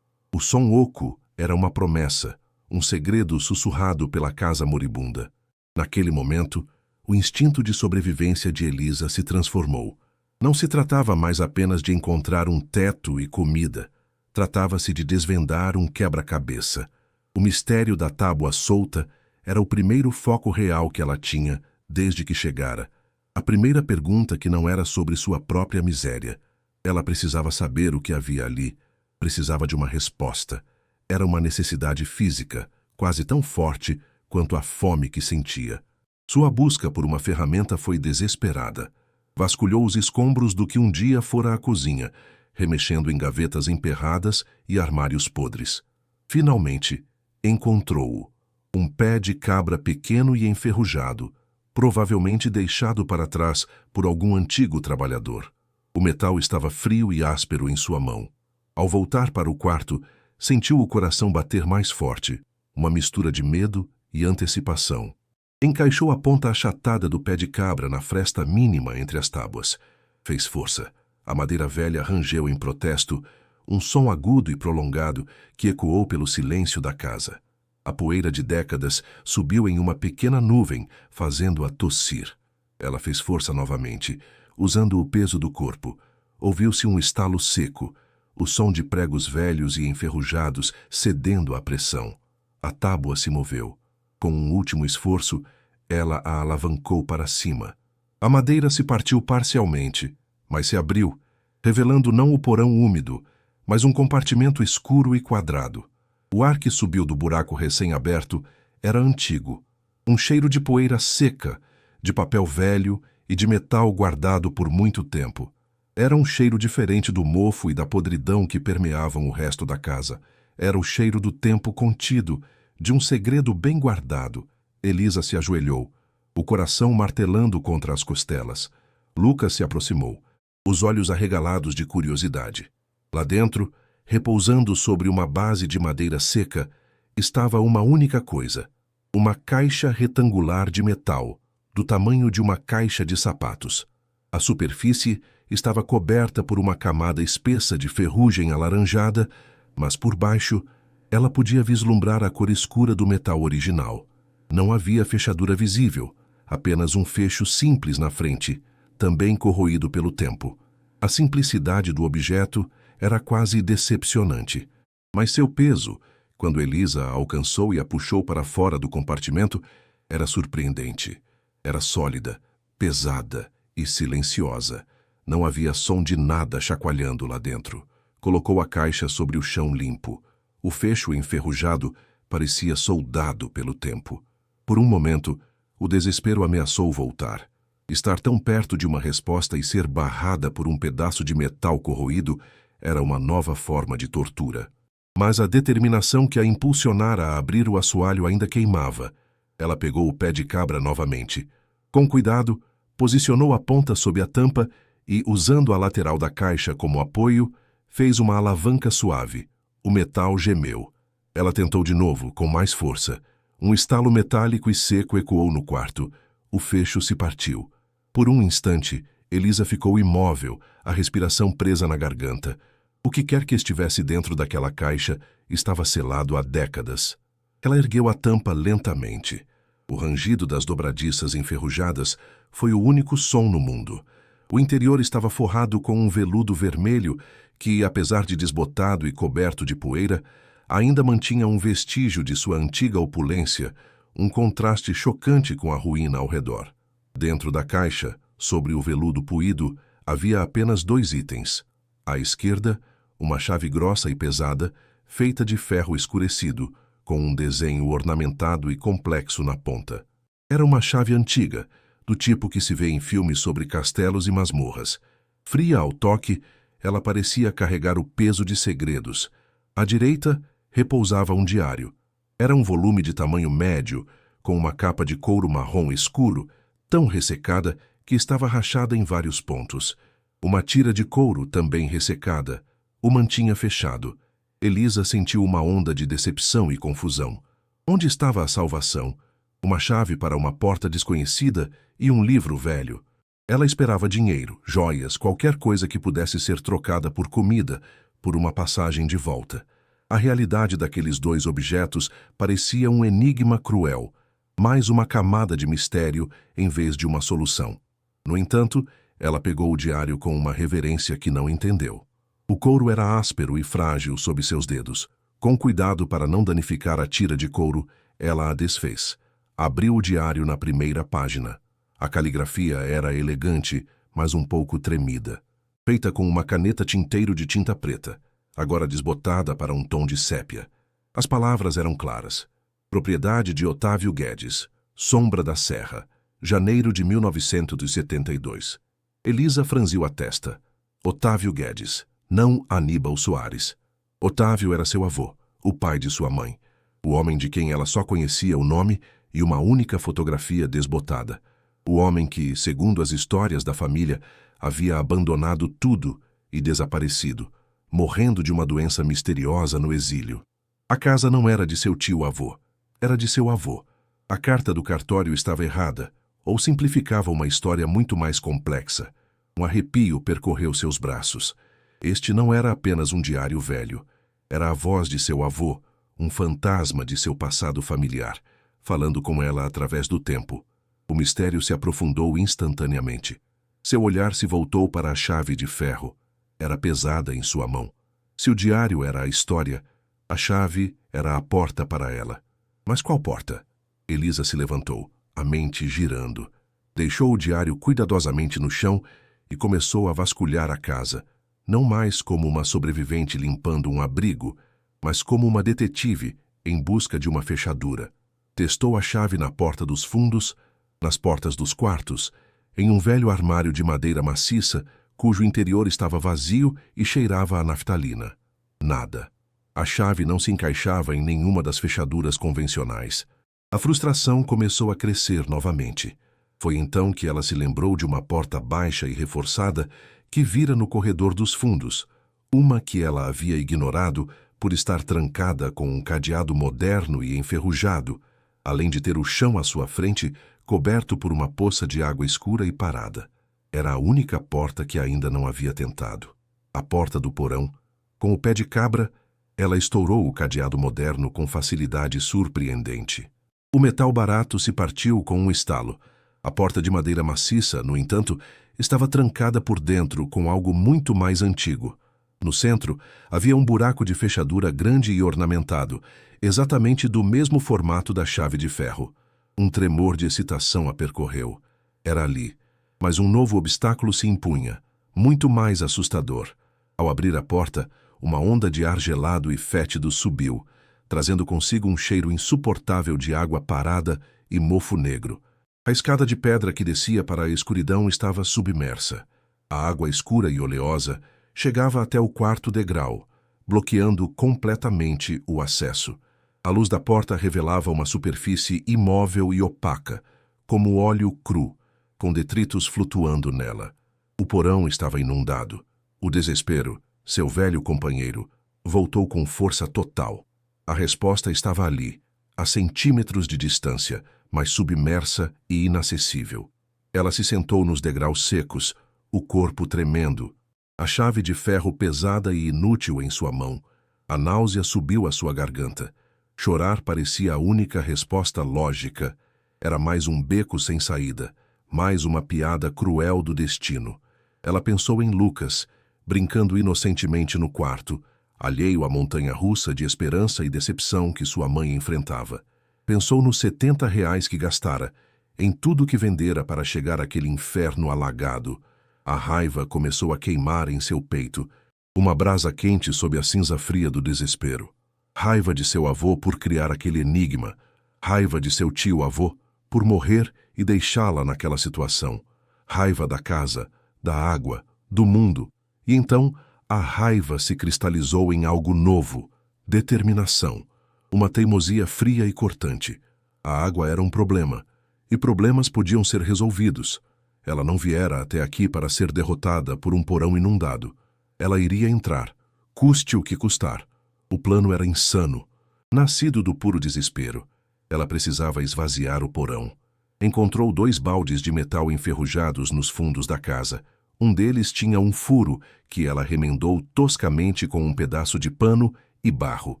O som oco era uma promessa, um segredo sussurrado pela casa moribunda. Naquele momento, o instinto de sobrevivência de Elisa se transformou. Não se tratava mais apenas de encontrar um teto e comida. Tratava-se de desvendar um quebra-cabeça. O mistério da tábua solta era o primeiro foco real que ela tinha desde que chegara. A primeira pergunta que não era sobre sua própria miséria. Ela precisava saber o que havia ali. Precisava de uma resposta. Era uma necessidade física, quase tão forte quanto a fome que sentia. Sua busca por uma ferramenta foi desesperada. Vasculhou os escombros do que um dia fora a cozinha, remexendo em gavetas emperradas e armários podres. Finalmente, encontrou-o. Um pé de cabra pequeno e enferrujado, provavelmente deixado para trás por algum antigo trabalhador. O metal estava frio e áspero em sua mão. Ao voltar para o quarto, sentiu o coração bater mais forte, uma mistura de medo e antecipação. Encaixou a ponta achatada do pé de cabra na fresta mínima entre as tábuas. Fez força. A madeira velha rangeu em protesto, um som agudo e prolongado que ecoou pelo silêncio da casa. A poeira de décadas subiu em uma pequena nuvem, fazendo-a tossir. Ela fez força novamente, usando o peso do corpo. Ouviu-se um estalo seco, o som de pregos velhos e enferrujados cedendo à pressão. A tábua se moveu. Com um último esforço, ela a alavancou para cima. A madeira se partiu parcialmente, mas se abriu, revelando não o porão úmido, mas um compartimento escuro e quadrado. O ar que subiu do buraco recém-aberto era antigo. Um cheiro de poeira seca, de papel velho e de metal guardado por muito tempo. Era um cheiro diferente do mofo e da podridão que permeavam o resto da casa. Era o cheiro do tempo contido, de um segredo bem guardado. Elisa se ajoelhou, o coração martelando contra as costelas. Lucas se aproximou, os olhos arregalados de curiosidade. Lá dentro, repousando sobre uma base de madeira seca, estava uma única coisa: uma caixa retangular de metal, do tamanho de uma caixa de sapatos. A superfície estava coberta por uma camada espessa de ferrugem alaranjada, mas por baixo ela podia vislumbrar a cor escura do metal original. Não havia fechadura visível, apenas um fecho simples na frente, também corroído pelo tempo. A simplicidade do objeto era quase decepcionante. Mas seu peso, quando Elisa a alcançou e a puxou para fora do compartimento, era surpreendente. Era sólida, pesada e silenciosa. Não havia som de nada chacoalhando lá dentro. Colocou a caixa sobre o chão limpo. O fecho enferrujado parecia soldado pelo tempo. Por um momento, o desespero ameaçou voltar. Estar tão perto de uma resposta e ser barrada por um pedaço de metal corroído era uma nova forma de tortura. Mas a determinação que a impulsionara a abrir o assoalho ainda queimava. Ela pegou o pé de cabra novamente. Com cuidado, posicionou a ponta sob a tampa e, usando a lateral da caixa como apoio, fez uma alavanca suave. O metal gemeu. Ela tentou de novo, com mais força. Um estalo metálico e seco ecoou no quarto. O fecho se partiu. Por um instante, Elisa ficou imóvel, a respiração presa na garganta. O que quer que estivesse dentro daquela caixa estava selado há décadas. Ela ergueu a tampa lentamente. O rangido das dobradiças enferrujadas foi o único som no mundo. O interior estava forrado com um veludo vermelho que, apesar de desbotado e coberto de poeira, ainda mantinha um vestígio de sua antiga opulência, um contraste chocante com a ruína ao redor. Dentro da caixa, sobre o veludo puído, havia apenas 2 itens. À esquerda, uma chave grossa e pesada, feita de ferro escurecido, com um desenho ornamentado e complexo na ponta. Era uma chave antiga, do tipo que se vê em filmes sobre castelos e masmorras. Fria ao toque, ela parecia carregar o peso de segredos. À direita, repousava um diário. Era um volume de tamanho médio, com uma capa de couro marrom escuro, tão ressecada que estava rachada em vários pontos. Uma tira de couro, também ressecada, o mantinha fechado. Elisa sentiu uma onda de decepção e confusão. Onde estava a salvação? Uma chave para uma porta desconhecida e um livro velho. Ela esperava dinheiro, joias, qualquer coisa que pudesse ser trocada por comida, por uma passagem de volta. A realidade daqueles dois objetos parecia um enigma cruel, mais uma camada de mistério em vez de uma solução. No entanto, ela pegou o diário com uma reverência que não entendeu. O couro era áspero e frágil sob seus dedos. Com cuidado para não danificar a tira de couro, ela a desfez. Abriu o diário na primeira página. A caligrafia era elegante, mas um pouco tremida. Feita com uma caneta tinteiro de tinta preta, agora desbotada para um tom de sépia. As palavras eram claras. Propriedade de Otávio Guedes, Sombra da Serra, janeiro de 1972. Elisa franziu a testa. Otávio Guedes, não Aníbal Soares. Otávio era seu avô, o pai de sua mãe, o homem de quem ela só conhecia o nome e uma única fotografia desbotada. O homem que, segundo as histórias da família, havia abandonado tudo e desaparecido, morrendo de uma doença misteriosa no exílio. A casa não era de seu tio-avô, era de seu avô. A carta do cartório estava errada, ou simplificava uma história muito mais complexa. Um arrepio percorreu seus braços. Este não era apenas um diário velho. Era a voz de seu avô, um fantasma de seu passado familiar, falando com ela através do tempo. O mistério se aprofundou instantaneamente. Seu olhar se voltou para a chave de ferro. Era pesada em sua mão. Se o diário era a história, a chave era a porta para ela. Mas qual porta? Elisa se levantou, a mente girando. Deixou o diário cuidadosamente no chão e começou a vasculhar a casa, não mais como uma sobrevivente limpando um abrigo, mas como uma detetive em busca de uma fechadura. Testou a chave na porta dos fundos, nas portas dos quartos, em um velho armário de madeira maciça, cujo interior estava vazio e cheirava a naftalina. Nada. A chave não se encaixava em nenhuma das fechaduras convencionais. A frustração começou a crescer novamente. Foi então que ela se lembrou de uma porta baixa e reforçada que vira no corredor dos fundos, uma que ela havia ignorado por estar trancada com um cadeado moderno e enferrujado, além de ter o chão à sua frente coberto por uma poça de água escura e parada. Era a única porta que ainda não havia tentado. A porta do porão. Com o pé de cabra, ela estourou o cadeado moderno com facilidade surpreendente. O metal barato se partiu com um estalo. A porta de madeira maciça, no entanto, estava trancada por dentro com algo muito mais antigo. No centro, havia um buraco de fechadura grande e ornamentado, exatamente do mesmo formato da chave de ferro. Um tremor de excitação a percorreu. Era ali. Mas um novo obstáculo se impunha, muito mais assustador. Ao abrir a porta, uma onda de ar gelado e fétido subiu, trazendo consigo um cheiro insuportável de água parada e mofo negro. A escada de pedra que descia para a escuridão estava submersa. A água escura e oleosa chegava até o quarto degrau, bloqueando completamente o acesso. A luz da porta revelava uma superfície imóvel e opaca, como óleo cru, com detritos flutuando nela. O porão estava inundado. O desespero, seu velho companheiro, voltou com força total. A resposta estava ali, a centímetros de distância, mas submersa e inacessível. Ela se sentou nos degraus secos, o corpo tremendo, a chave de ferro pesada e inútil em sua mão. A náusea subiu à sua garganta. Chorar parecia a única resposta lógica. Era mais um beco sem saída, mais uma piada cruel do destino. Ela pensou em Lucas, brincando inocentemente no quarto, alheio à montanha-russa de esperança e decepção que sua mãe enfrentava. Pensou nos R$ 70 que gastara, em tudo que vendera para chegar àquele inferno alagado. A raiva começou a queimar em seu peito, uma brasa quente sob a cinza fria do desespero. Raiva de seu avô por criar aquele enigma, raiva de seu tio-avô por morrer e deixá-la naquela situação, raiva da casa, da água, do mundo. E então a raiva se cristalizou em algo novo, determinação, uma teimosia fria e cortante. A água era um problema, e problemas podiam ser resolvidos. Ela não viera até aqui para ser derrotada por um porão inundado. Ela iria entrar, custe o que custar. O plano era insano, nascido do puro desespero. Ela precisava esvaziar o porão. Encontrou 2 baldes de metal enferrujados nos fundos da casa. Um deles tinha um furo que ela remendou toscamente com um pedaço de pano e barro.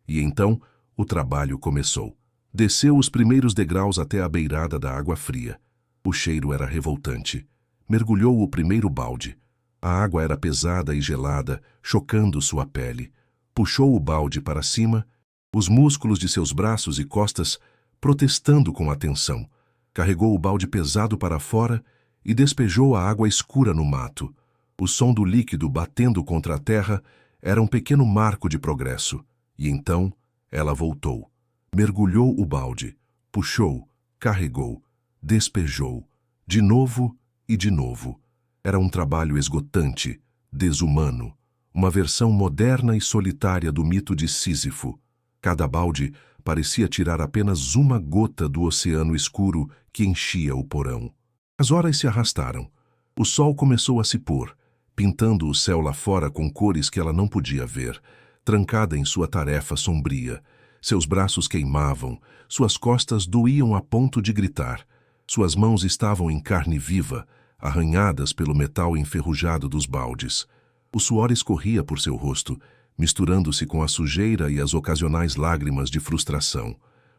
E então o trabalho começou. Desceu os primeiros degraus até a beirada da água fria. O cheiro era revoltante. Mergulhou o primeiro balde. A água era pesada e gelada, chocando sua pele. Puxou o balde para cima, os músculos de seus braços e costas protestando com a tensão. Carregou o balde pesado para fora e despejou a água escura no mato. O som do líquido batendo contra a terra era um pequeno marco de progresso. E então ela voltou. Mergulhou o balde, puxou, carregou, despejou, de novo e de novo. Era um trabalho esgotante, desumano, uma versão moderna e solitária do mito de Sísifo. Cada balde parecia tirar apenas uma gota do oceano escuro que enchia o porão. As horas se arrastaram. O sol começou a se pôr, pintando o céu lá fora com cores que ela não podia ver, trancada em sua tarefa sombria. Seus braços queimavam, suas costas doíam a ponto de gritar. Suas mãos estavam em carne viva, arranhadas pelo metal enferrujado dos baldes. O suor escorria por seu rosto, misturando-se com a sujeira e as ocasionais lágrimas de frustração.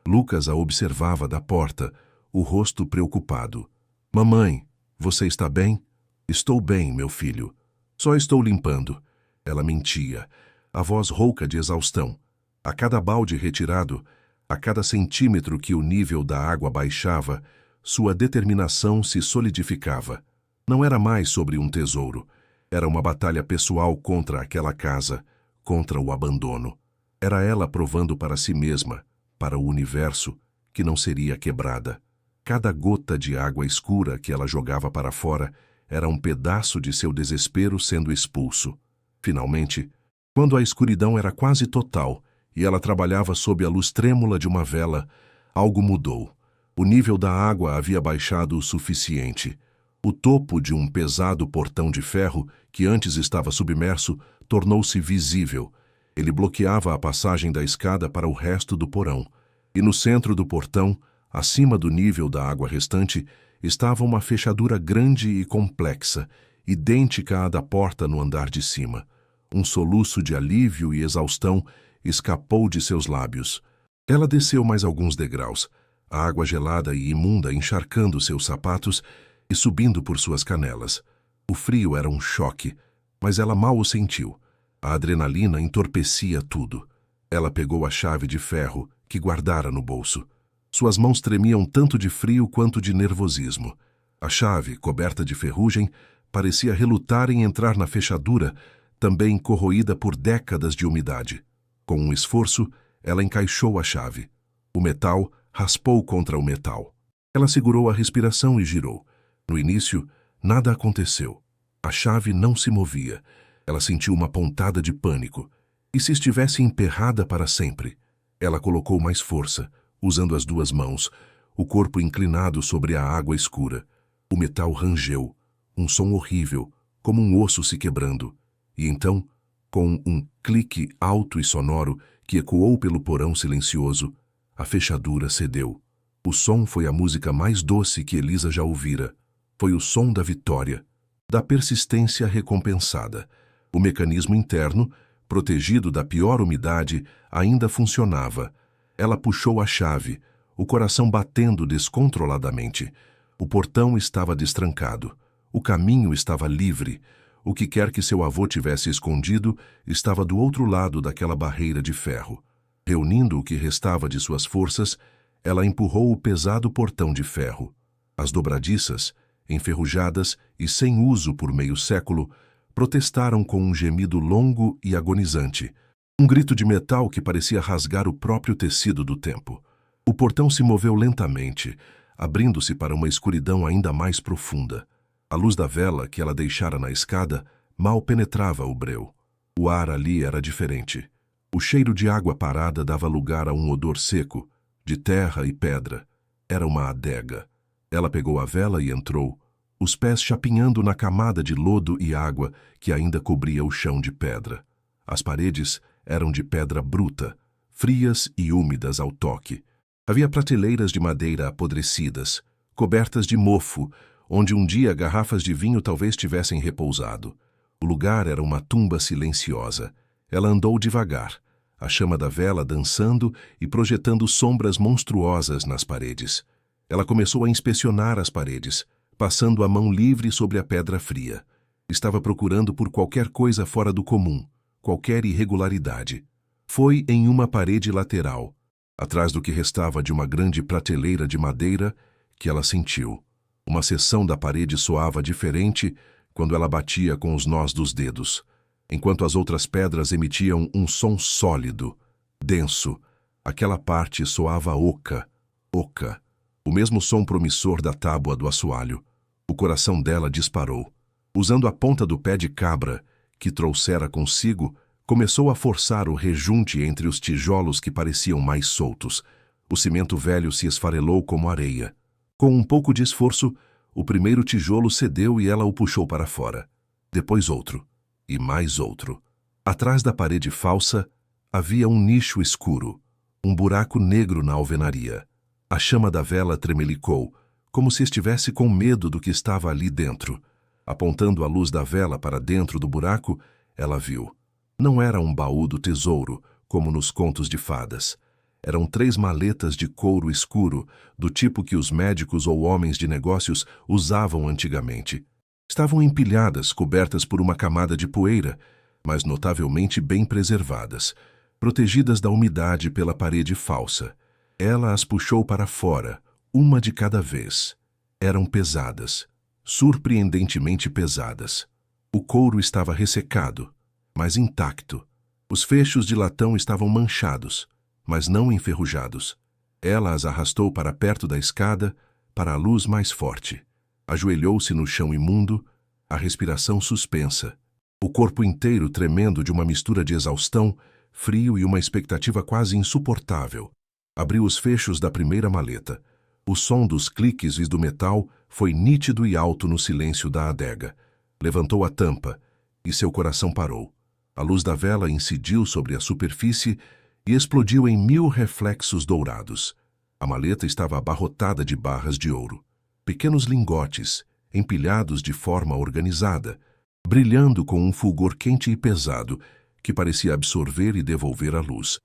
Lucas a observava da porta, o rosto preocupado. "Mamãe, você está bem?" "Estou bem, meu filho. Só estou limpando." Ela mentia, a voz rouca de exaustão. A cada balde retirado, a cada centímetro que o nível da água baixava, sua determinação se solidificava. Não era mais sobre um tesouro. Era uma batalha pessoal contra aquela casa, contra o abandono. Era ela provando para si mesma, para o universo, que não seria quebrada. Cada gota de água escura que ela jogava para fora era um pedaço de seu desespero sendo expulso. Finalmente, quando a escuridão era quase total e ela trabalhava sob a luz trêmula de uma vela, algo mudou. O nível da água havia baixado o suficiente. O topo de um pesado portão de ferro, que antes estava submerso, tornou-se visível. Ele bloqueava a passagem da escada para o resto do porão. E no centro do portão, acima do nível da água restante, estava uma fechadura grande e complexa, idêntica à da porta no andar de cima. Um soluço de alívio e exaustão escapou de seus lábios. Ela desceu mais alguns degraus, a água gelada e imunda encharcando seus sapatos e subindo por suas canelas. O frio era um choque, mas ela mal o sentiu. A adrenalina entorpecia tudo. Ela pegou a chave de ferro que guardara no bolso. Suas mãos tremiam tanto de frio quanto de nervosismo. A chave, coberta de ferrugem, parecia relutar em entrar na fechadura, também corroída por décadas de umidade. Com um esforço, ela encaixou a chave. O metal raspou contra o metal. Ela segurou a respiração e girou. No início, nada aconteceu. A chave não se movia. Ela sentiu uma pontada de pânico. E se estivesse emperrada para sempre? Ela colocou mais força, usando as 2 mãos, o corpo inclinado sobre a água escura. O metal rangeu, um som horrível, como um osso se quebrando. E então, com um clique alto e sonoro que ecoou pelo porão silencioso, a fechadura cedeu. O som foi a música mais doce que Elisa já ouvira. Foi o som da vitória, da persistência recompensada. O mecanismo interno, protegido da pior umidade, ainda funcionava. Ela puxou a chave, o coração batendo descontroladamente. O portão estava destrancado. O caminho estava livre. O que quer que seu avô tivesse escondido estava do outro lado daquela barreira de ferro. Reunindo o que restava de suas forças, ela empurrou o pesado portão de ferro. As dobradiças, enferrujadas e sem uso por meio século, protestaram com um gemido longo e agonizante. Um grito de metal que parecia rasgar o próprio tecido do tempo. O portão se moveu lentamente, abrindo-se para uma escuridão ainda mais profunda. A luz da vela que ela deixara na escada mal penetrava o breu. O ar ali era diferente. O cheiro de água parada dava lugar a um odor seco, de terra e pedra. Era uma adega. Ela pegou a vela e entrou, os pés chapinhando na camada de lodo e água que ainda cobria o chão de pedra. As paredes eram de pedra bruta, frias e úmidas ao toque. Havia prateleiras de madeira apodrecidas, cobertas de mofo, onde um dia garrafas de vinho talvez tivessem repousado. O lugar era uma tumba silenciosa. Ela andou devagar, a chama da vela dançando e projetando sombras monstruosas nas paredes. Ela começou a inspecionar as paredes, passando a mão livre sobre a pedra fria. Estava procurando por qualquer coisa fora do comum, qualquer irregularidade. Foi em uma parede lateral, atrás do que restava de uma grande prateleira de madeira, que ela sentiu. Uma seção da parede soava diferente quando ela batia com os nós dos dedos, enquanto as outras pedras emitiam um som sólido, denso. Aquela parte soava oca, oca, o mesmo som promissor da tábua do assoalho. O coração dela disparou. Usando a ponta do pé de cabra, que trouxera consigo, começou a forçar o rejunte entre os tijolos que pareciam mais soltos. O cimento velho se esfarelou como areia. Com um pouco de esforço, o primeiro tijolo cedeu e ela o puxou para fora. Depois outro. E mais outro. Atrás da parede falsa, havia um nicho escuro, um buraco negro na alvenaria. A chama da vela tremelicou, como se estivesse com medo do que estava ali dentro. Apontando a luz da vela para dentro do buraco, ela viu. Não era um baú do tesouro, como nos contos de fadas. Eram 3 maletas de couro escuro, do tipo que os médicos ou homens de negócios usavam antigamente. Estavam empilhadas, cobertas por uma camada de poeira, mas notavelmente bem preservadas, protegidas da umidade pela parede falsa. Ela as puxou para fora, uma de cada vez. Eram pesadas, surpreendentemente pesadas. O couro estava ressecado, mas intacto. Os fechos de latão estavam manchados, mas não enferrujados. Ela as arrastou para perto da escada, para a luz mais forte. Ajoelhou-se no chão imundo, a respiração suspensa, o corpo inteiro tremendo de uma mistura de exaustão, frio e uma expectativa quase insuportável. Abriu os fechos da primeira maleta. O som dos cliques do metal foi nítido e alto no silêncio da adega. Levantou a tampa e seu coração parou. A luz da vela incidiu sobre a superfície e explodiu em 1000 reflexos dourados. A maleta estava abarrotada de barras de ouro. Pequenos lingotes, empilhados de forma organizada, brilhando com um fulgor quente e pesado que parecia absorver e devolver a luz.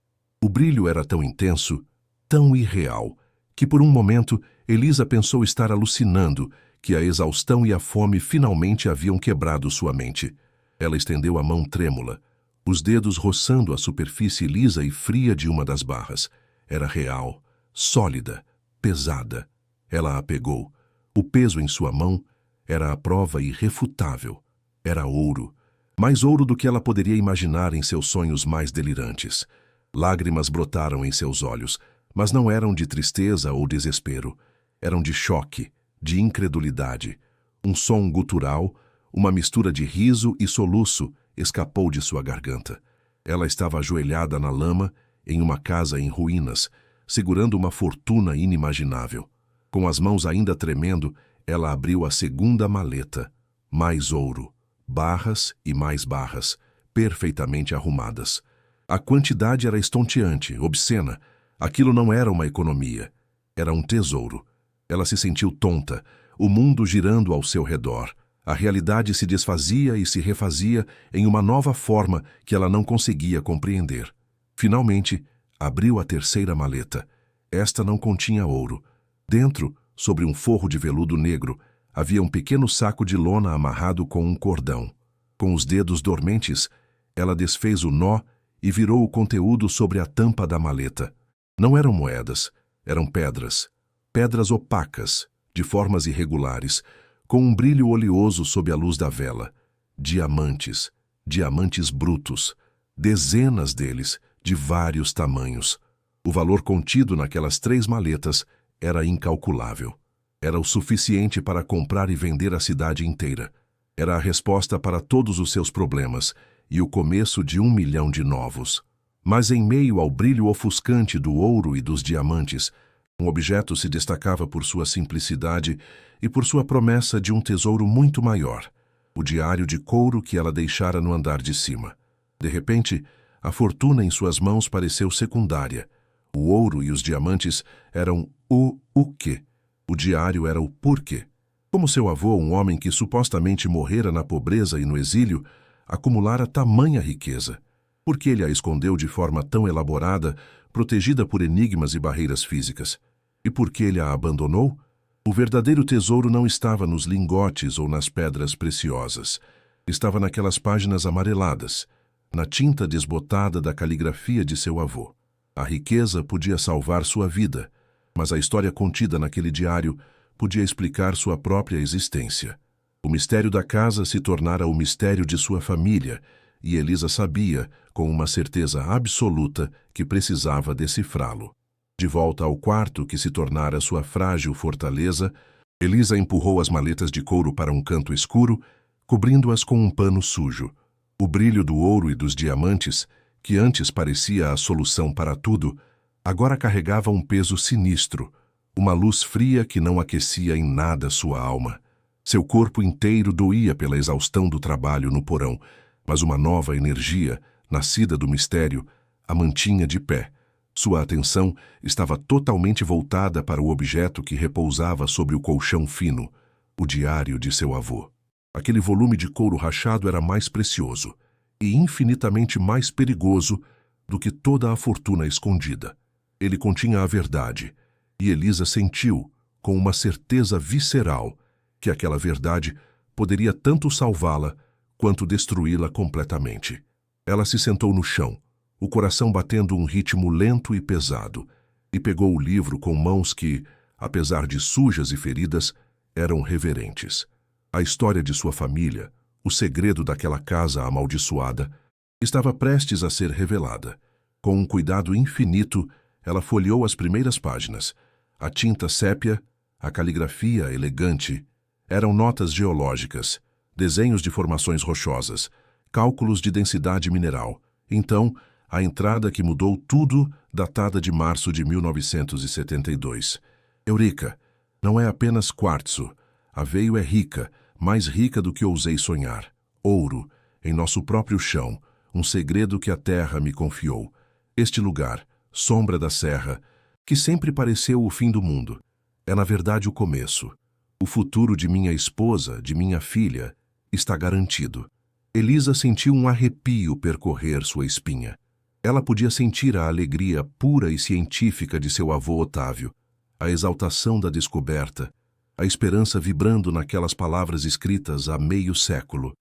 O brilho era tão intenso, tão irreal, que por um momento Elisa pensou estar alucinando, que a exaustão e a fome finalmente haviam quebrado sua mente. Ela estendeu a mão trêmula, os dedos roçando a superfície lisa e fria de uma das barras. Era real, sólida, pesada. Ela a pegou. O peso em sua mão era a prova irrefutável. Era ouro, mais ouro do que ela poderia imaginar em seus sonhos mais delirantes. Lágrimas brotaram em seus olhos, mas não eram de tristeza ou desespero. Eram de choque, de incredulidade. Um som gutural, uma mistura de riso e soluço, escapou de sua garganta. Ela estava ajoelhada na lama, em uma casa em ruínas, segurando uma fortuna inimaginável. Com as mãos ainda tremendo, ela abriu a segunda maleta. Mais ouro, barras e mais barras, perfeitamente arrumadas. A quantidade era estonteante, obscena. Aquilo não era uma economia, era um tesouro. Ela se sentiu tonta, o mundo girando ao seu redor. A realidade se desfazia e se refazia em uma nova forma que ela não conseguia compreender. Finalmente, abriu a terceira maleta. Esta não continha ouro. Dentro, sobre um forro de veludo negro, havia um pequeno saco de lona amarrado com um cordão. Com os dedos dormentes, ela desfez o nó e virou o conteúdo sobre a tampa da maleta. Não eram moedas, eram pedras. Pedras opacas, de formas irregulares, com um brilho oleoso sob a luz da vela. Diamantes, diamantes brutos, dezenas deles, de vários tamanhos. O valor contido naquelas 3 maletas era incalculável. Era o suficiente para comprar e vender a cidade inteira. Era a resposta para todos os seus problemas e o começo de 1 milhão de novos. Mas em meio ao brilho ofuscante do ouro e dos diamantes, um objeto se destacava por sua simplicidade e por sua promessa de um tesouro muito maior, o diário de couro que ela deixara no andar de cima. De repente, a fortuna em suas mãos pareceu secundária. O ouro e os diamantes eram o quê. O diário era o porquê. Como seu avô, um homem que supostamente morrera na pobreza e no exílio, acumulara tamanha riqueza? Por que ele a escondeu de forma tão elaborada, protegida por enigmas e barreiras físicas? E por que ele a abandonou? O verdadeiro tesouro não estava nos lingotes ou nas pedras preciosas. Estava naquelas páginas amareladas, na tinta desbotada da caligrafia de seu avô. A riqueza podia salvar sua vida, mas a história contida naquele diário podia explicar sua própria existência. O mistério da casa se tornara o mistério de sua família, e Elisa sabia, com uma certeza absoluta, que precisava decifrá-lo. De volta ao quarto que se tornara sua frágil fortaleza, Elisa empurrou as maletas de couro para um canto escuro, cobrindo-as com um pano sujo. O brilho do ouro e dos diamantes, que antes parecia a solução para tudo, agora carregava um peso sinistro, uma luz fria que não aquecia em nada sua alma. Seu corpo inteiro doía pela exaustão do trabalho no porão, mas uma nova energia, nascida do mistério, a mantinha de pé. Sua atenção estava totalmente voltada para o objeto que repousava sobre o colchão fino, o diário de seu avô. Aquele volume de couro rachado era mais precioso e infinitamente mais perigoso do que toda a fortuna escondida. Ele continha a verdade, e Elisa sentiu, com uma certeza visceral, que aquela verdade poderia tanto salvá-la quanto destruí-la completamente. Ela se sentou no chão, o coração batendo um ritmo lento e pesado, e pegou o livro com mãos que, apesar de sujas e feridas, eram reverentes. A história de sua família, o segredo daquela casa amaldiçoada, estava prestes a ser revelada. Com um cuidado infinito, ela folheou as primeiras páginas. A tinta sépia, a caligrafia elegante, eram notas geológicas, desenhos de formações rochosas, cálculos de densidade mineral. Então, a entrada que mudou tudo, datada de março de 1972. Eureka! Não é apenas quartzo. A veio é rica, mais rica do que ousei sonhar. Ouro, em nosso próprio chão, um segredo que a terra me confiou. Este lugar, sombra da serra, que sempre pareceu o fim do mundo, é na verdade o começo. O futuro de minha esposa, de minha filha, está garantido. Elisa sentiu um arrepio percorrer sua espinha. Ela podia sentir a alegria pura e científica de seu avô Otávio, a exaltação da descoberta, a esperança vibrando naquelas palavras escritas há meio século.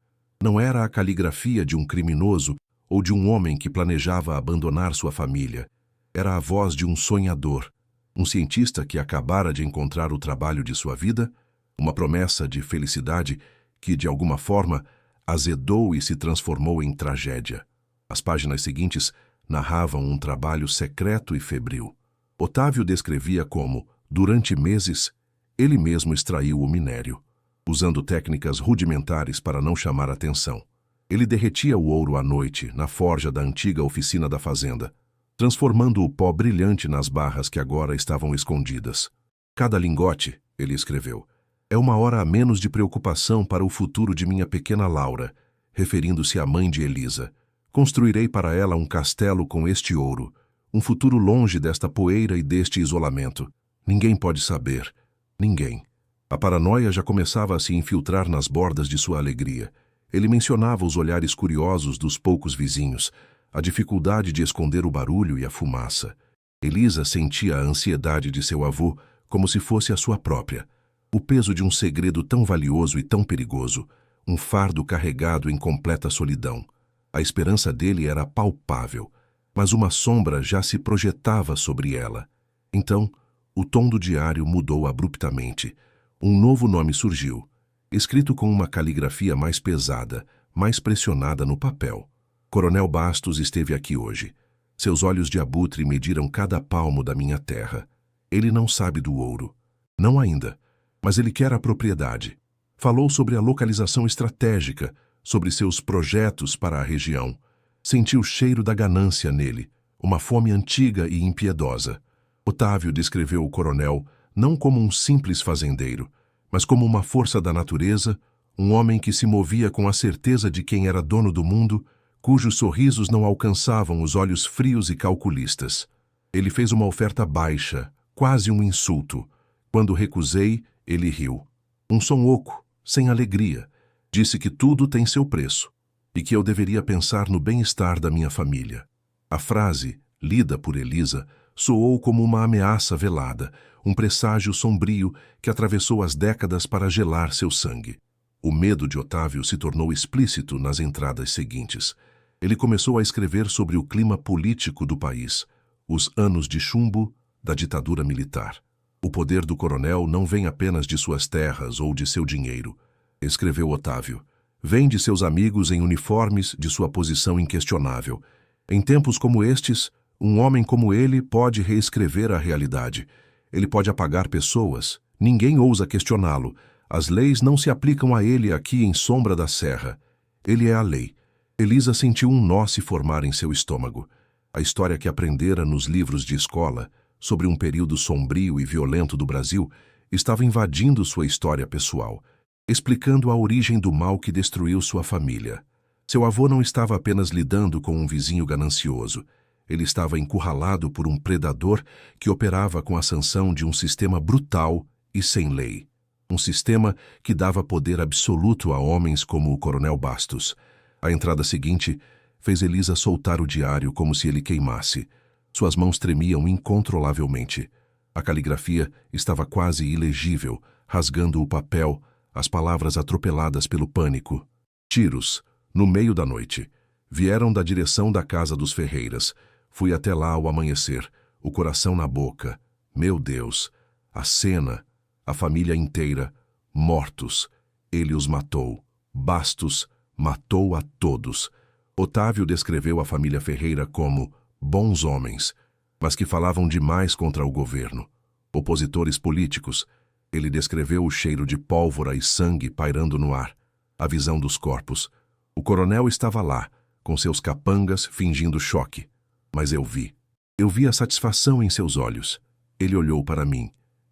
Não era a caligrafia de um criminoso ou de um homem que planejava abandonar sua família. Era a voz de um sonhador, um cientista que acabara de encontrar o trabalho de sua vida, uma promessa de felicidade que, de alguma forma, azedou e se transformou em tragédia. As páginas seguintes narravam um trabalho secreto e febril. Otávio descrevia como, durante meses, ele mesmo extraiu o minério, usando técnicas rudimentares para não chamar atenção. Ele derretia o ouro à noite, na forja da antiga oficina da fazenda, transformando o pó brilhante nas barras que agora estavam escondidas. Cada lingote, ele escreveu, é uma hora a menos de preocupação para o futuro de minha pequena Laura, referindo-se à mãe de Elisa. Construirei para ela um castelo com este ouro, um futuro longe desta poeira e deste isolamento. Ninguém pode saber. Ninguém. A paranoia já começava a se infiltrar nas bordas de sua alegria. Ele mencionava os olhares curiosos dos poucos vizinhos, a dificuldade de esconder o barulho e a fumaça. Elisa sentia a ansiedade de seu avô como se fosse a sua própria. O peso de um segredo tão valioso e tão perigoso, um fardo carregado em completa solidão. A esperança dele era palpável, mas uma sombra já se projetava sobre ela. Então, o tom do diário mudou abruptamente. Um novo nome surgiu, escrito com uma caligrafia mais pesada, mais pressionada no papel. Coronel Bastos esteve aqui hoje. Seus olhos de abutre mediram cada palmo da minha terra. Ele não sabe do ouro. Não ainda, mas ele quer a propriedade. Falou sobre a localização estratégica, sobre seus projetos para a região. Senti o cheiro da ganância nele, uma fome antiga e impiedosa. Otávio descreveu o coronel não como um simples fazendeiro, mas como uma força da natureza, um homem que se movia com a certeza de quem era dono do mundo, cujos sorrisos não alcançavam os olhos frios e calculistas. Ele fez uma oferta baixa, quase um insulto. Quando recusei, ele riu. Um som oco, sem alegria. Disse que tudo tem seu preço e que eu deveria pensar no bem-estar da minha família. A frase, lida por Elisa, soou como uma ameaça velada, um presságio sombrio que atravessou as décadas para gelar seu sangue. O medo de Otávio se tornou explícito nas entradas seguintes. Ele começou a escrever sobre o clima político do país, os anos de chumbo da ditadura militar. O poder do coronel não vem apenas de suas terras ou de seu dinheiro, escreveu Otávio. Vem de seus amigos em uniformes, de sua posição inquestionável. Em tempos como estes, um homem como ele pode reescrever a realidade. Ele pode apagar pessoas. Ninguém ousa questioná-lo. As leis não se aplicam a ele aqui em Sombra da Serra. Ele é a lei. Elisa sentiu um nó se formar em seu estômago. A história que aprendera nos livros de escola, sobre um período sombrio e violento do Brasil, estava invadindo sua história pessoal, explicando a origem do mal que destruiu sua família. Seu avô não estava apenas lidando com um vizinho ganancioso. Ele estava encurralado por um predador que operava com a sanção de um sistema brutal e sem lei. Um sistema que dava poder absoluto a homens como o coronel Bastos. A entrada seguinte fez Elisa soltar o diário como se ele queimasse. Suas mãos tremiam incontrolavelmente. A caligrafia estava quase ilegível, rasgando o papel, as palavras atropeladas pelo pânico. Tiros, no meio da noite. Vieram da direção da casa dos Ferreiras. Fui até lá ao amanhecer, o coração na boca. Meu Deus! A cena, a família inteira, mortos. Ele os matou. Bastos matou a todos. Otávio descreveu a família Ferreira como bons homens, mas que falavam demais contra o governo. Opositores políticos. Ele descreveu o cheiro de pólvora e sangue pairando no ar, a visão dos corpos. O coronel estava lá, com seus capangas, fingindo choque. Mas eu vi. Eu vi a satisfação em seus olhos. Ele olhou para mim,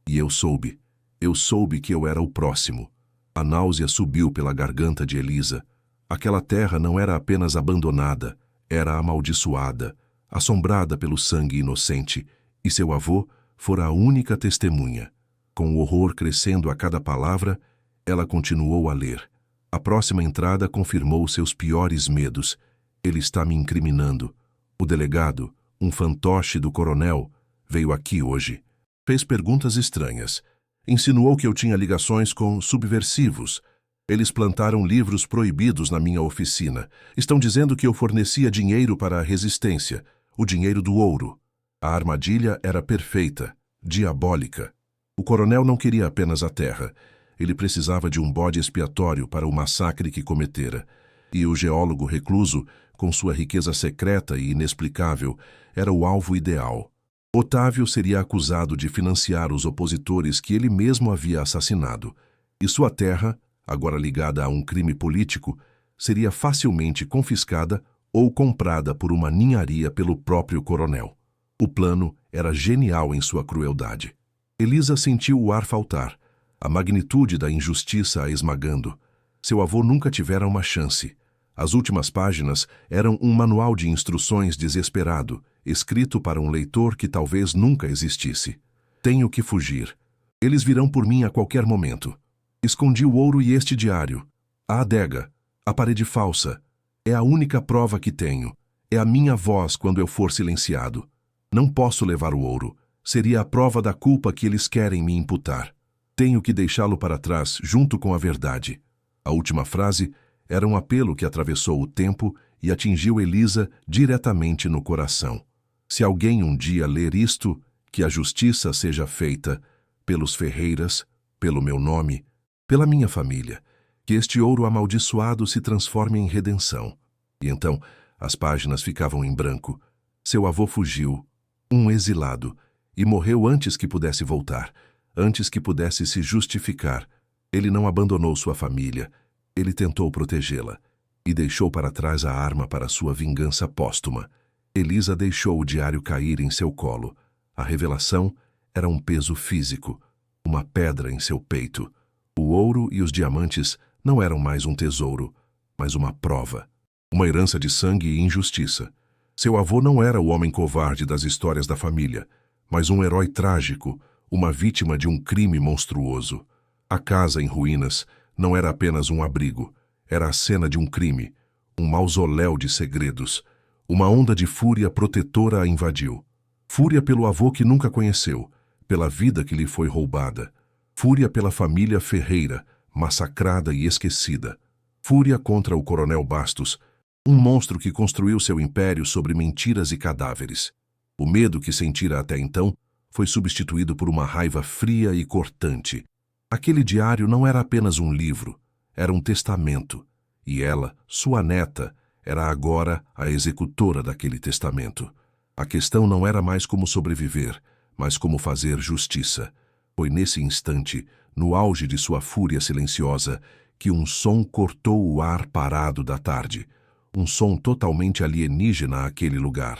e eu soube. Eu soube que eu era o próximo. A náusea subiu pela garganta de Elisa. Aquela terra não era apenas abandonada, era amaldiçoada, assombrada pelo sangue inocente, e seu avô fora a única testemunha. Com o horror crescendo a cada palavra, ela continuou a ler. A próxima entrada confirmou seus piores medos. Ele está me incriminando. O delegado, um fantoche do coronel, veio aqui hoje. Fez perguntas estranhas. Insinuou que eu tinha ligações com subversivos. Eles plantaram livros proibidos na minha oficina. Estão dizendo que eu fornecia dinheiro para a resistência, o dinheiro do ouro. A armadilha era perfeita, diabólica. O coronel não queria apenas a terra. Ele precisava de um bode expiatório para o massacre que cometera. E o geólogo recluso, com sua riqueza secreta e inexplicável, era o alvo ideal. Otávio seria acusado de financiar os opositores que ele mesmo havia assassinado. E sua terra, agora ligada a um crime político, seria facilmente confiscada ou comprada por uma ninharia pelo próprio coronel. O plano era genial em sua crueldade. Elisa sentiu o ar faltar, a magnitude da injustiça a esmagando. Seu avô nunca tivera uma chance. As últimas páginas eram um manual de instruções desesperado, escrito para um leitor que talvez nunca existisse. Tenho que fugir. Eles virão por mim a qualquer momento. Escondi o ouro e este diário. A adega, a parede falsa. É a única prova que tenho. É a minha voz quando eu for silenciado. Não posso levar o ouro. Seria a prova da culpa que eles querem me imputar. Tenho que deixá-lo para trás, junto com a verdade. A última frase era um apelo que atravessou o tempo e atingiu Elisa diretamente no coração. Se alguém um dia ler isto, que a justiça seja feita pelos Ferreiras, pelo meu nome, pela minha família, que este ouro amaldiçoado se transforme em redenção. E então as páginas ficavam em branco. Seu avô fugiu, um exilado, e morreu antes que pudesse voltar, antes que pudesse se justificar. Ele não abandonou sua família, ele tentou protegê-la, e deixou para trás a arma para sua vingança póstuma. Elisa deixou o diário cair em seu colo. A revelação era um peso físico, uma pedra em seu peito. O ouro e os diamantes não eram mais um tesouro, mas uma prova. Uma herança de sangue e injustiça. Seu avô não era o homem covarde das histórias da família, mas um herói trágico, uma vítima de um crime monstruoso. A casa em ruínas não era apenas um abrigo, era a cena de um crime, um mausoléu de segredos. Uma onda de fúria protetora a invadiu. Fúria pelo avô que nunca conheceu, pela vida que lhe foi roubada. Fúria pela família Ferreira, massacrada e esquecida. Fúria contra o Coronel Bastos, um monstro que construiu seu império sobre mentiras e cadáveres. O medo que sentira até então foi substituído por uma raiva fria e cortante. Aquele diário não era apenas um livro, era um testamento. E ela, sua neta, era agora a executora daquele testamento. A questão não era mais como sobreviver, mas como fazer justiça. Foi nesse instante, no auge de sua fúria silenciosa, que um som cortou o ar parado da tarde. Um som totalmente alienígena àquele lugar.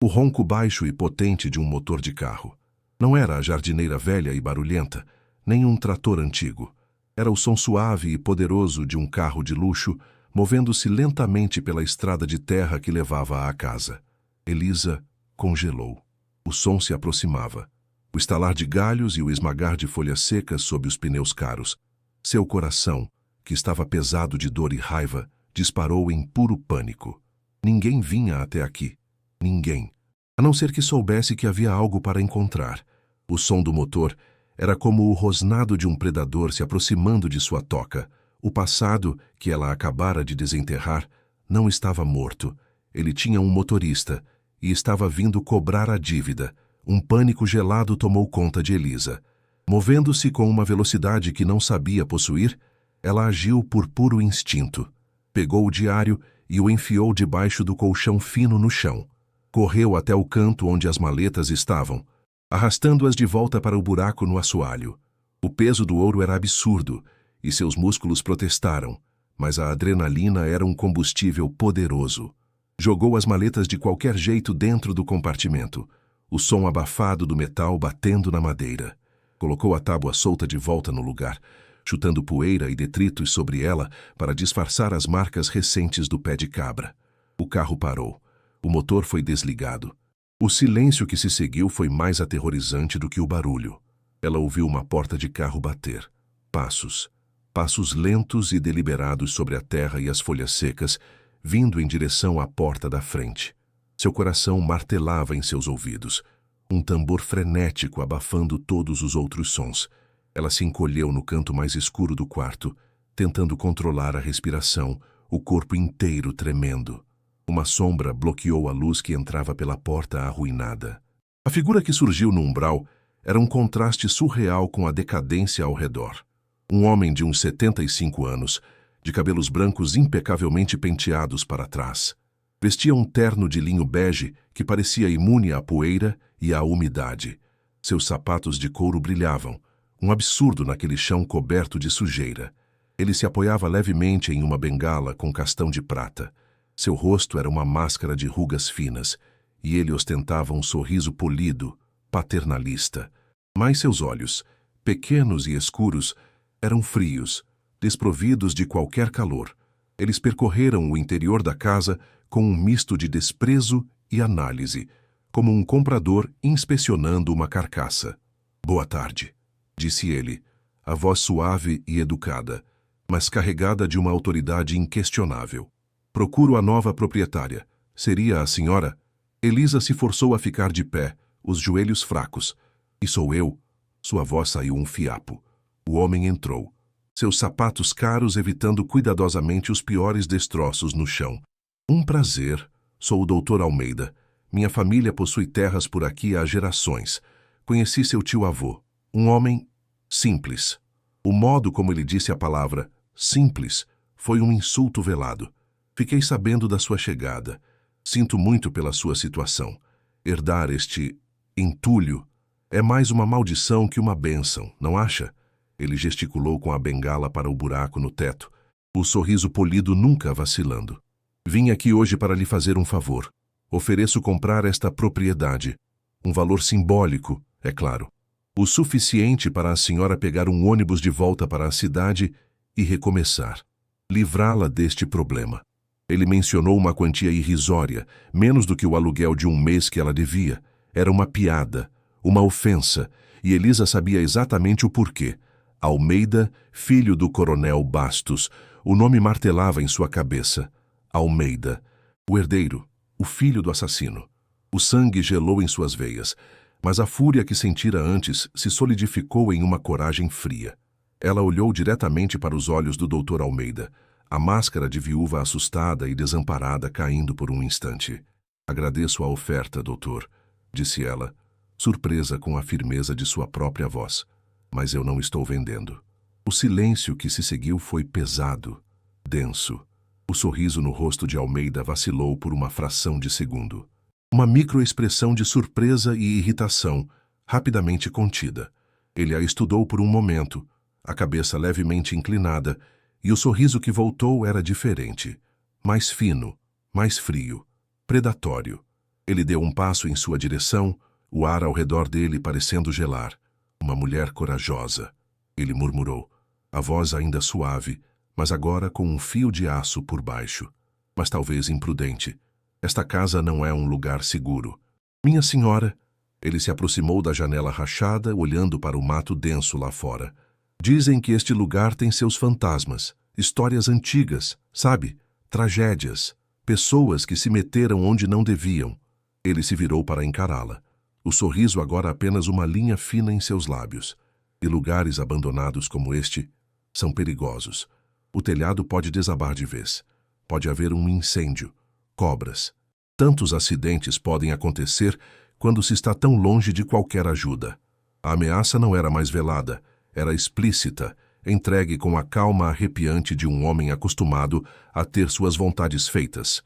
O ronco baixo e potente de um motor de carro. Não era a jardineira velha e barulhenta, nem um trator antigo. Era o som suave e poderoso de um carro de luxo, movendo-se lentamente pela estrada de terra que levava à casa. Elisa congelou. O som se aproximava. O estalar de galhos e o esmagar de folhas secas sob os pneus caros. Seu coração, que estava pesado de dor e raiva, disparou em puro pânico. Ninguém vinha até aqui. Ninguém. A não ser que soubesse que havia algo para encontrar. O som do motor era como o rosnado de um predador se aproximando de sua toca. O passado, que ela acabara de desenterrar, não estava morto. Ele tinha um motorista e estava vindo cobrar a dívida. Um pânico gelado tomou conta de Elisa. Movendo-se com uma velocidade que não sabia possuir, ela agiu por puro instinto. Pegou o diário e o enfiou debaixo do colchão fino no chão. Correu até o canto onde as maletas estavam, arrastando-as de volta para o buraco no assoalho. O peso do ouro era absurdo, e seus músculos protestaram, mas a adrenalina era um combustível poderoso. Jogou as maletas de qualquer jeito dentro do compartimento, o som abafado do metal batendo na madeira. Colocou a tábua solta de volta no lugar, chutando poeira e detritos sobre ela para disfarçar as marcas recentes do pé de cabra. O carro parou. O motor foi desligado. O silêncio que se seguiu foi mais aterrorizante do que o barulho. Ela ouviu uma porta de carro bater. Passos. Passos lentos e deliberados sobre a terra e as folhas secas, vindo em direção à porta da frente. Seu coração martelava em seus ouvidos. Um tambor frenético abafando todos os outros sons. Ela se encolheu no canto mais escuro do quarto, tentando controlar a respiração, o corpo inteiro tremendo. Uma sombra bloqueou a luz que entrava pela porta arruinada. A figura que surgiu no umbral era um contraste surreal com a decadência ao redor. Um homem de uns 75 anos, de cabelos brancos impecavelmente penteados para trás. Vestia um terno de linho bege que parecia imune à poeira e à umidade. Seus sapatos de couro brilhavam, um absurdo naquele chão coberto de sujeira. Ele se apoiava levemente em uma bengala com castão de prata. Seu rosto era uma máscara de rugas finas, e ele ostentava um sorriso polido, paternalista. Mas seus olhos, pequenos e escuros, eram frios, desprovidos de qualquer calor. Eles percorreram o interior da casa com um misto de desprezo e análise, como um comprador inspecionando uma carcaça. "Boa tarde", disse ele, a voz suave e educada, mas carregada de uma autoridade inquestionável. "Procuro a nova proprietária. Seria a senhora?" Elisa se forçou a ficar de pé, os joelhos fracos. "E sou eu?" Sua voz saiu um fiapo. O homem entrou, seus sapatos caros evitando cuidadosamente os piores destroços no chão. "Um prazer. Sou o Dr. Almeida. Minha família possui terras por aqui há gerações. Conheci seu tio-avô. Um homem simples." O modo como ele disse a palavra simples foi um insulto velado. "Fiquei sabendo da sua chegada. Sinto muito pela sua situação. Herdar este entulho é mais uma maldição que uma bênção, não acha?" Ele gesticulou com a bengala para o buraco no teto, o sorriso polido nunca vacilando. "Vim aqui hoje para lhe fazer um favor." Ofereço comprar esta propriedade. Um valor simbólico, é claro. O suficiente para a senhora pegar um ônibus de volta para a cidade e recomeçar. Livrá-la deste problema. Ele mencionou uma quantia irrisória, menos do que o aluguel de um mês que ela devia. Era uma piada, uma ofensa, e Elisa sabia exatamente o porquê. Almeida, filho do coronel Bastos. O nome martelava em sua cabeça. Almeida, o herdeiro, o filho do assassino. O sangue gelou em suas veias, mas a fúria que sentira antes se solidificou em uma coragem fria. Ela olhou diretamente para os olhos do Dr. Almeida, a máscara de viúva assustada e desamparada caindo por um instante. Agradeço a oferta, doutor, disse ela, surpresa com a firmeza de sua própria voz. Mas eu não estou vendendo. O silêncio que se seguiu foi pesado, denso. O sorriso no rosto de Almeida vacilou por uma fração de segundo. Uma microexpressão de surpresa e irritação, rapidamente contida. Ele a estudou por um momento, a cabeça levemente inclinada, e o sorriso que voltou era diferente. Mais fino, mais frio, predatório. Ele deu um passo em sua direção, o ar ao redor dele parecendo gelar. Uma mulher corajosa, ele murmurou, a voz ainda suave, mas agora com um fio de aço por baixo. Mas talvez imprudente. Esta casa não é um lugar seguro. Minha senhora, ele se aproximou da janela rachada, olhando para o mato denso lá fora. Dizem que este lugar tem seus fantasmas, histórias antigas, sabe? Tragédias, pessoas que se meteram onde não deviam. Ele se virou para encará-la. O sorriso agora apenas uma linha fina em seus lábios. E lugares abandonados como este são perigosos. O telhado pode desabar de vez. Pode haver um incêndio. Cobras. Tantos acidentes podem acontecer quando se está tão longe de qualquer ajuda. A ameaça não era mais velada, era explícita, entregue com a calma arrepiante de um homem acostumado a ter suas vontades feitas.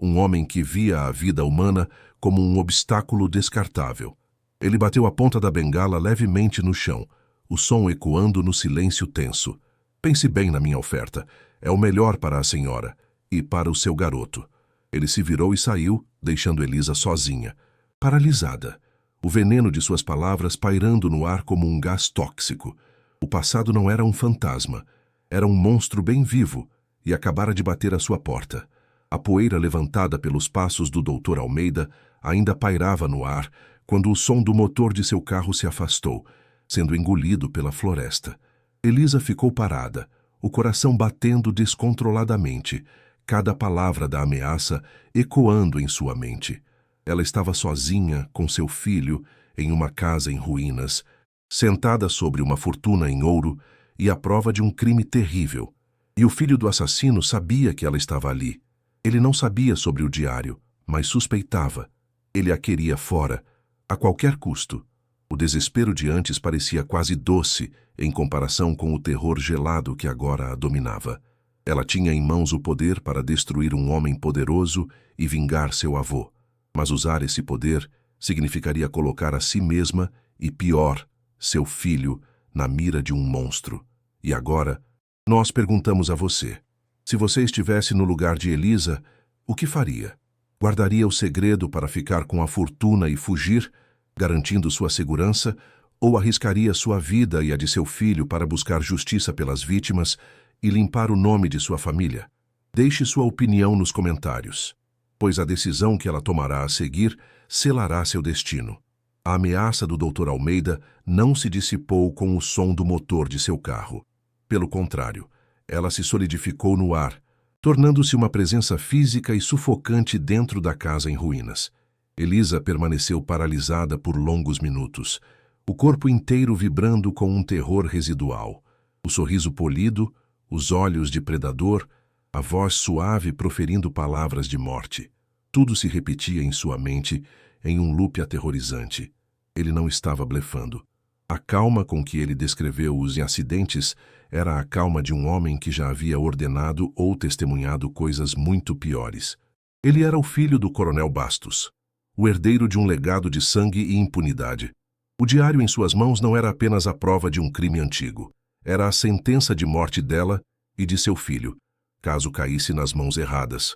Um homem que via a vida humana como um obstáculo descartável. Ele bateu a ponta da bengala levemente no chão, o som ecoando no silêncio tenso. Pense bem na minha oferta. É o melhor para a senhora e para o seu garoto. Ele se virou e saiu, deixando Elisa sozinha, paralisada. O veneno de suas palavras pairando no ar como um gás tóxico. O passado não era um fantasma. Era um monstro bem vivo e acabara de bater à sua porta. A poeira levantada pelos passos do Dr. Almeida ainda pairava no ar quando o som do motor de seu carro se afastou, sendo engolido pela floresta. Elisa ficou parada, o coração batendo descontroladamente, cada palavra da ameaça ecoando em sua mente. Ela estava sozinha, com seu filho, em uma casa em ruínas, sentada sobre uma fortuna em ouro e à prova de um crime terrível. E o filho do assassino sabia que ela estava ali. Ele não sabia sobre o diário, mas suspeitava. Ele a queria fora, a qualquer custo. O desespero de antes parecia quase doce em comparação com o terror gelado que agora a dominava. Ela tinha em mãos o poder para destruir um homem poderoso e vingar seu avô. Mas usar esse poder significaria colocar a si mesma e, pior, seu filho, na mira de um monstro. E agora, nós perguntamos a você. Se você estivesse no lugar de Elisa, o que faria? Guardaria o segredo para ficar com a fortuna e fugir, garantindo sua segurança, ou arriscaria sua vida e a de seu filho para buscar justiça pelas vítimas e limpar o nome de sua família? Deixe sua opinião nos comentários, pois a decisão que ela tomará a seguir selará seu destino. A ameaça do Dr. Almeida não se dissipou com o som do motor de seu carro. Pelo contrário, ela se solidificou no ar, tornando-se uma presença física e sufocante dentro da casa em ruínas. Elisa permaneceu paralisada por longos minutos, o corpo inteiro vibrando com um terror residual. O sorriso polido, os olhos de predador, a voz suave proferindo palavras de morte. Tudo se repetia em sua mente, em um loop aterrorizante. Ele não estava blefando. A calma com que ele descreveu os acidentes era a calma de um homem que já havia ordenado ou testemunhado coisas muito piores. Ele era o filho do coronel Bastos, o herdeiro de um legado de sangue e impunidade. O diário em suas mãos não era apenas a prova de um crime antigo. Era a sentença de morte dela e de seu filho, caso caísse nas mãos erradas.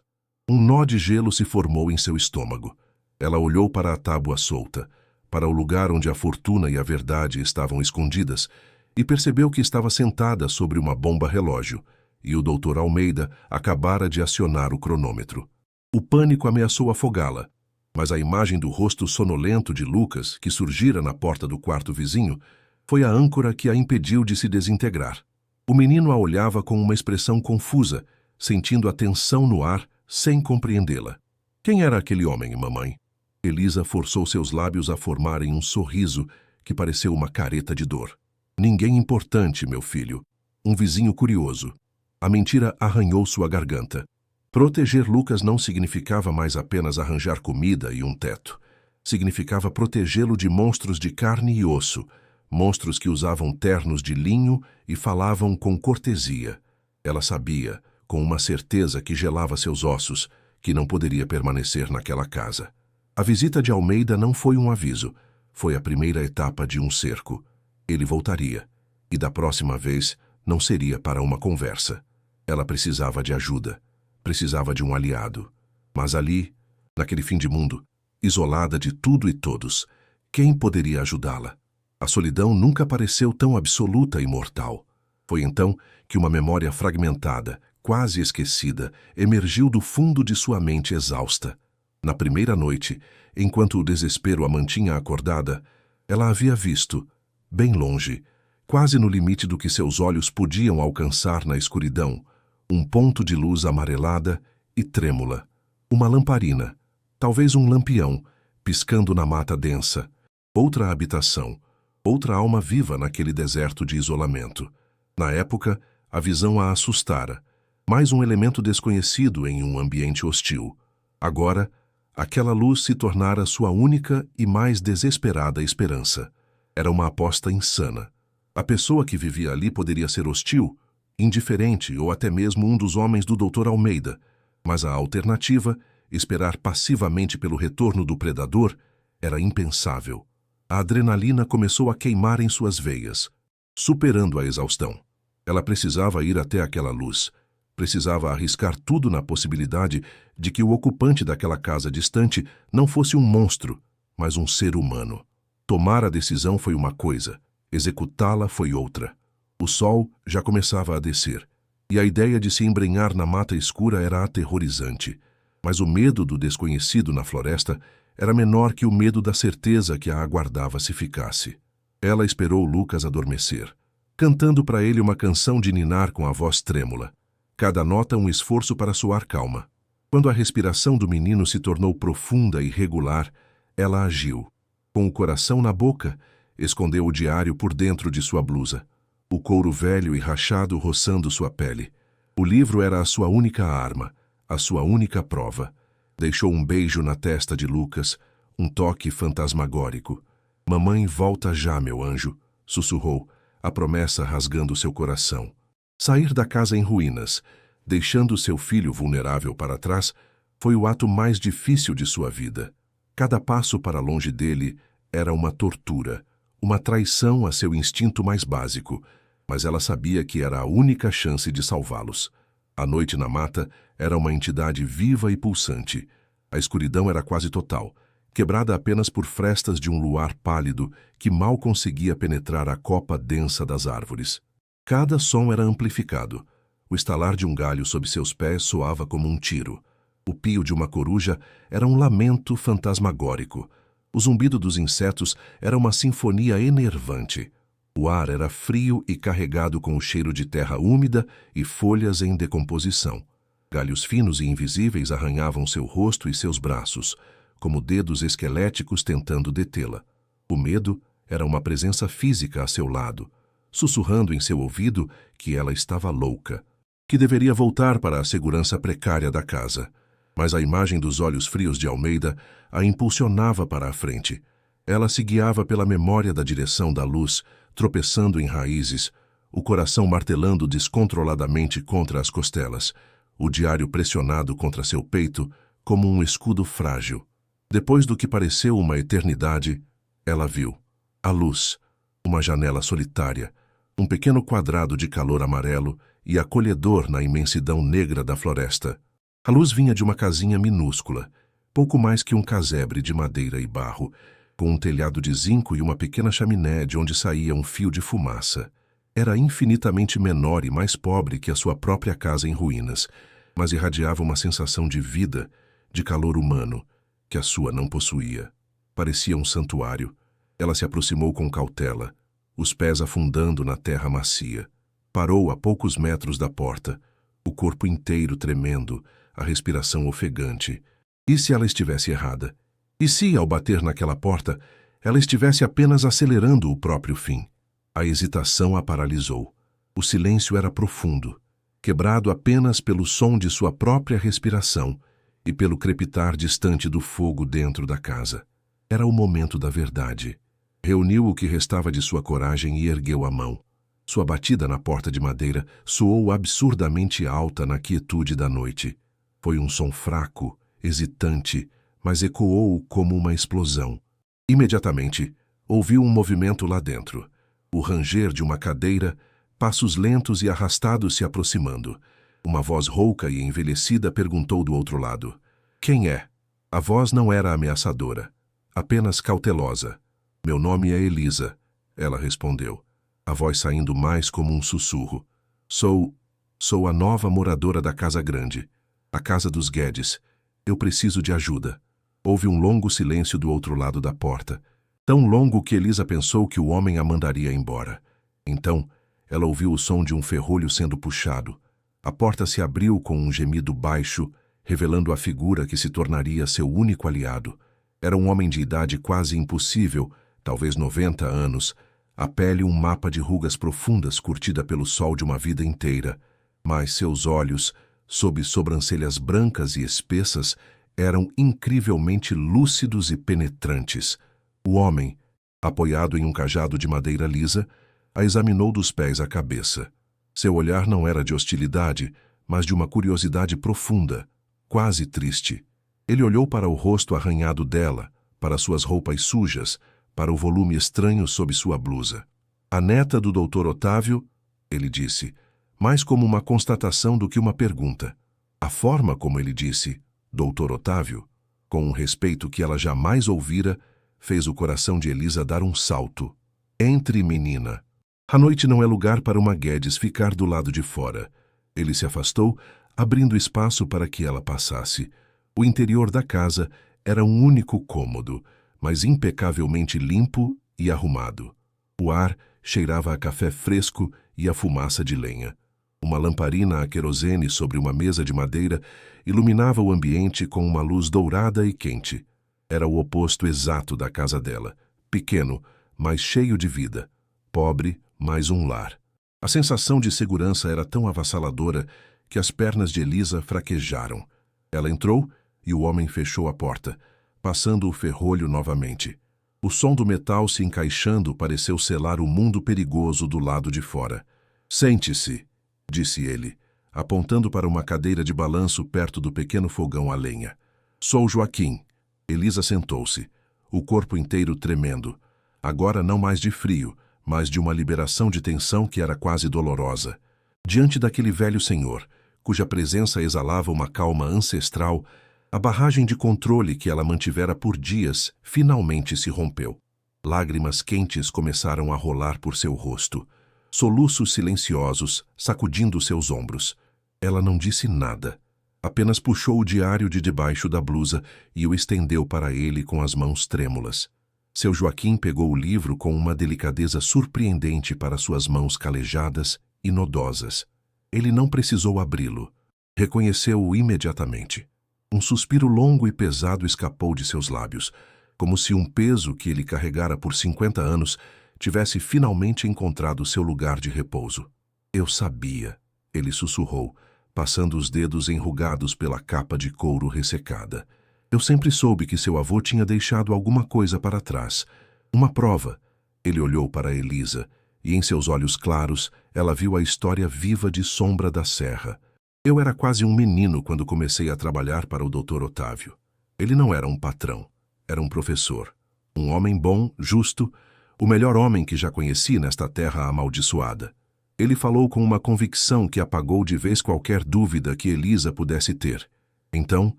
Um nó de gelo se formou em seu estômago. Ela olhou para a tábua solta, para o lugar onde a fortuna e a verdade estavam escondidas, e percebeu que estava sentada sobre uma bomba-relógio, e o Dr. Almeida acabara de acionar o cronômetro. O pânico ameaçou afogá-la, mas a imagem do rosto sonolento de Lucas, que surgira na porta do quarto vizinho, foi a âncora que a impediu de se desintegrar. O menino a olhava com uma expressão confusa, sentindo a tensão no ar, sem compreendê-la. Quem era aquele homem, mamãe? Elisa forçou seus lábios a formarem um sorriso que pareceu uma careta de dor. Ninguém importante, meu filho. Um vizinho curioso. A mentira arranhou sua garganta. Proteger Lucas não significava mais apenas arranjar comida e um teto. Significava protegê-lo de monstros de carne e osso, monstros que usavam ternos de linho e falavam com cortesia. Ela sabia, com uma certeza que gelava seus ossos, que não poderia permanecer naquela casa. A visita de Almeida não foi um aviso, foi a primeira etapa de um cerco. Ele voltaria, e da próxima vez não seria para uma conversa. Ela precisava de ajuda, precisava de um aliado. Mas ali, naquele fim de mundo, isolada de tudo e todos, quem poderia ajudá-la? A solidão nunca pareceu tão absoluta e mortal. Foi então que uma memória fragmentada, quase esquecida, emergiu do fundo de sua mente exausta. Na primeira noite, enquanto o desespero a mantinha acordada, ela havia visto, bem longe, quase no limite do que seus olhos podiam alcançar na escuridão, um ponto de luz amarelada e trêmula. Uma lamparina, talvez um lampião, piscando na mata densa. Outra habitação, outra alma viva naquele deserto de isolamento. Na época, a visão a assustara. Mais um elemento desconhecido em um ambiente hostil. Agora, aquela luz se tornara sua única e mais desesperada esperança. Era uma aposta insana. A pessoa que vivia ali poderia ser hostil, indiferente ou até mesmo um dos homens do Dr. Almeida, mas a alternativa, esperar passivamente pelo retorno do predador, era impensável. A adrenalina começou a queimar em suas veias, superando a exaustão. Ela precisava ir até aquela luz, precisava arriscar tudo na possibilidade de que o ocupante daquela casa distante não fosse um monstro, mas um ser humano. Tomar a decisão foi uma coisa, executá-la foi outra. O sol já começava a descer, e a ideia de se embrenhar na mata escura era aterrorizante. Mas o medo do desconhecido na floresta era menor que o medo da certeza que a aguardava se ficasse. Ela esperou Lucas adormecer, cantando para ele uma canção de ninar com a voz trêmula. Cada nota um esforço para soar calma. Quando a respiração do menino se tornou profunda e regular, ela agiu. Com o coração na boca, escondeu o diário por dentro de sua blusa. O couro velho e rachado roçando sua pele. O livro era a sua única arma, a sua única prova. Deixou um beijo na testa de Lucas, um toque fantasmagórico. Mamãe, volta já, meu anjo, sussurrou, a promessa rasgando seu coração. Sair da casa em ruínas, deixando seu filho vulnerável para trás, foi o ato mais difícil de sua vida. Cada passo para longe dele era uma tortura, uma traição a seu instinto mais básico, mas ela sabia que era a única chance de salvá-los. A noite na mata era uma entidade viva e pulsante. A escuridão era quase total, quebrada apenas por frestas de um luar pálido que mal conseguia penetrar a copa densa das árvores. Cada som era amplificado. O estalar de um galho sob seus pés soava como um tiro. O pio de uma coruja era um lamento fantasmagórico. O zumbido dos insetos era uma sinfonia enervante. O ar era frio e carregado com o cheiro de terra úmida e folhas em decomposição. Galhos finos e invisíveis arranhavam seu rosto e seus braços, como dedos esqueléticos tentando detê-la. O medo era uma presença física a seu lado, sussurrando em seu ouvido que ela estava louca, que deveria voltar para a segurança precária da casa. Mas a imagem dos olhos frios de Almeida a impulsionava para a frente. Ela se guiava pela memória da direção da luz, tropeçando em raízes, o coração martelando descontroladamente contra as costelas, o diário pressionado contra seu peito como um escudo frágil. Depois do que pareceu uma eternidade, ela viu a luz, uma janela solitária, um pequeno quadrado de calor amarelo e acolhedor na imensidão negra da floresta. A luz vinha de uma casinha minúscula, pouco mais que um casebre de madeira e barro, com um telhado de zinco e uma pequena chaminé de onde saía um fio de fumaça. Era infinitamente menor e mais pobre que a sua própria casa em ruínas, mas irradiava uma sensação de vida, de calor humano, que a sua não possuía. Parecia um santuário. Ela se aproximou com cautela, os pés afundando na terra macia. Parou a poucos metros da porta, o corpo inteiro tremendo, a respiração ofegante. E se ela estivesse errada? E se, ao bater naquela porta, ela estivesse apenas acelerando o próprio fim? A hesitação a paralisou. O silêncio era profundo, quebrado apenas pelo som de sua própria respiração e pelo crepitar distante do fogo dentro da casa. Era o momento da verdade. Reuniu o que restava de sua coragem e ergueu a mão. Sua batida na porta de madeira soou absurdamente alta na quietude da noite. Foi um som fraco, hesitante, mas ecoou como uma explosão. Imediatamente, ouviu um movimento lá dentro. O ranger de uma cadeira, passos lentos e arrastados se aproximando. Uma voz rouca e envelhecida perguntou do outro lado: "Quem é?" A voz não era ameaçadora, apenas cautelosa. "Meu nome é Elisa", ela respondeu, a voz saindo mais como um sussurro. Sou a nova moradora da Casa Grande, a casa dos Guedes. Eu preciso de ajuda." Houve um longo silêncio do outro lado da porta, tão longo que Elisa pensou que o homem a mandaria embora. Então, ela ouviu o som de um ferrolho sendo puxado. A porta se abriu com um gemido baixo, revelando a figura que se tornaria seu único aliado. Era um homem de idade quase impossível, talvez 90 anos, a pele um mapa de rugas profundas curtida pelo sol de uma vida inteira, mas seus olhos, sob sobrancelhas brancas e espessas, eram incrivelmente lúcidos e penetrantes. O homem, apoiado em um cajado de madeira lisa, a examinou dos pés à cabeça. Seu olhar não era de hostilidade, mas de uma curiosidade profunda, quase triste. Ele olhou para o rosto arranhado dela, para suas roupas sujas, para o volume estranho sob sua blusa. "A neta do Dr. Otávio", ele disse, mais como uma constatação do que uma pergunta. A forma como ele disse "Dr. Otávio", com um respeito que ela jamais ouvira, fez o coração de Elisa dar um salto. "Entre, menina. A noite não é lugar para uma Guedes ficar do lado de fora." Ele se afastou, abrindo espaço para que ela passasse. O interior da casa era um único cômodo, mas impecavelmente limpo e arrumado. O ar cheirava a café fresco e a fumaça de lenha. Uma lamparina a querosene sobre uma mesa de madeira iluminava o ambiente com uma luz dourada e quente. Era o oposto exato da casa dela, pequeno, mas cheio de vida, pobre, mas um lar. A sensação de segurança era tão avassaladora que as pernas de Elisa fraquejaram. Ela entrou e o homem fechou a porta, passando o ferrolho novamente. O som do metal se encaixando pareceu selar o mundo perigoso do lado de fora. "Sente-se", disse ele, apontando para uma cadeira de balanço perto do pequeno fogão a lenha. "Sou Joaquim." Elisa sentou-se, o corpo inteiro tremendo, agora não mais de frio, mas de uma liberação de tensão que era quase dolorosa. Diante daquele velho senhor, cuja presença exalava uma calma ancestral, a barragem de controle que ela mantivera por dias finalmente se rompeu. Lágrimas quentes começaram a rolar por seu rosto, soluços silenciosos sacudindo seus ombros. Ela não disse nada, apenas puxou o diário de debaixo da blusa e o estendeu para ele com as mãos trêmulas. Seu Joaquim pegou o livro com uma delicadeza surpreendente para suas mãos calejadas e nodosas. Ele não precisou abri-lo. Reconheceu-o imediatamente. Um suspiro longo e pesado escapou de seus lábios, como se um peso que ele carregara por 50 anos tivesse finalmente encontrado seu lugar de repouso. "Eu sabia", ele sussurrou, passando os dedos enrugados pela capa de couro ressecada. "Eu sempre soube que seu avô tinha deixado alguma coisa para trás. Uma prova." Ele olhou para Elisa, e em seus olhos claros ela viu a história viva de Sombra da Serra. "Eu era quase um menino quando comecei a trabalhar para o Dr. Otávio. Ele não era um patrão, era um professor. Um homem bom, justo, o melhor homem que já conheci nesta terra amaldiçoada." Ele falou com uma convicção que apagou de vez qualquer dúvida que Elisa pudesse ter. Então,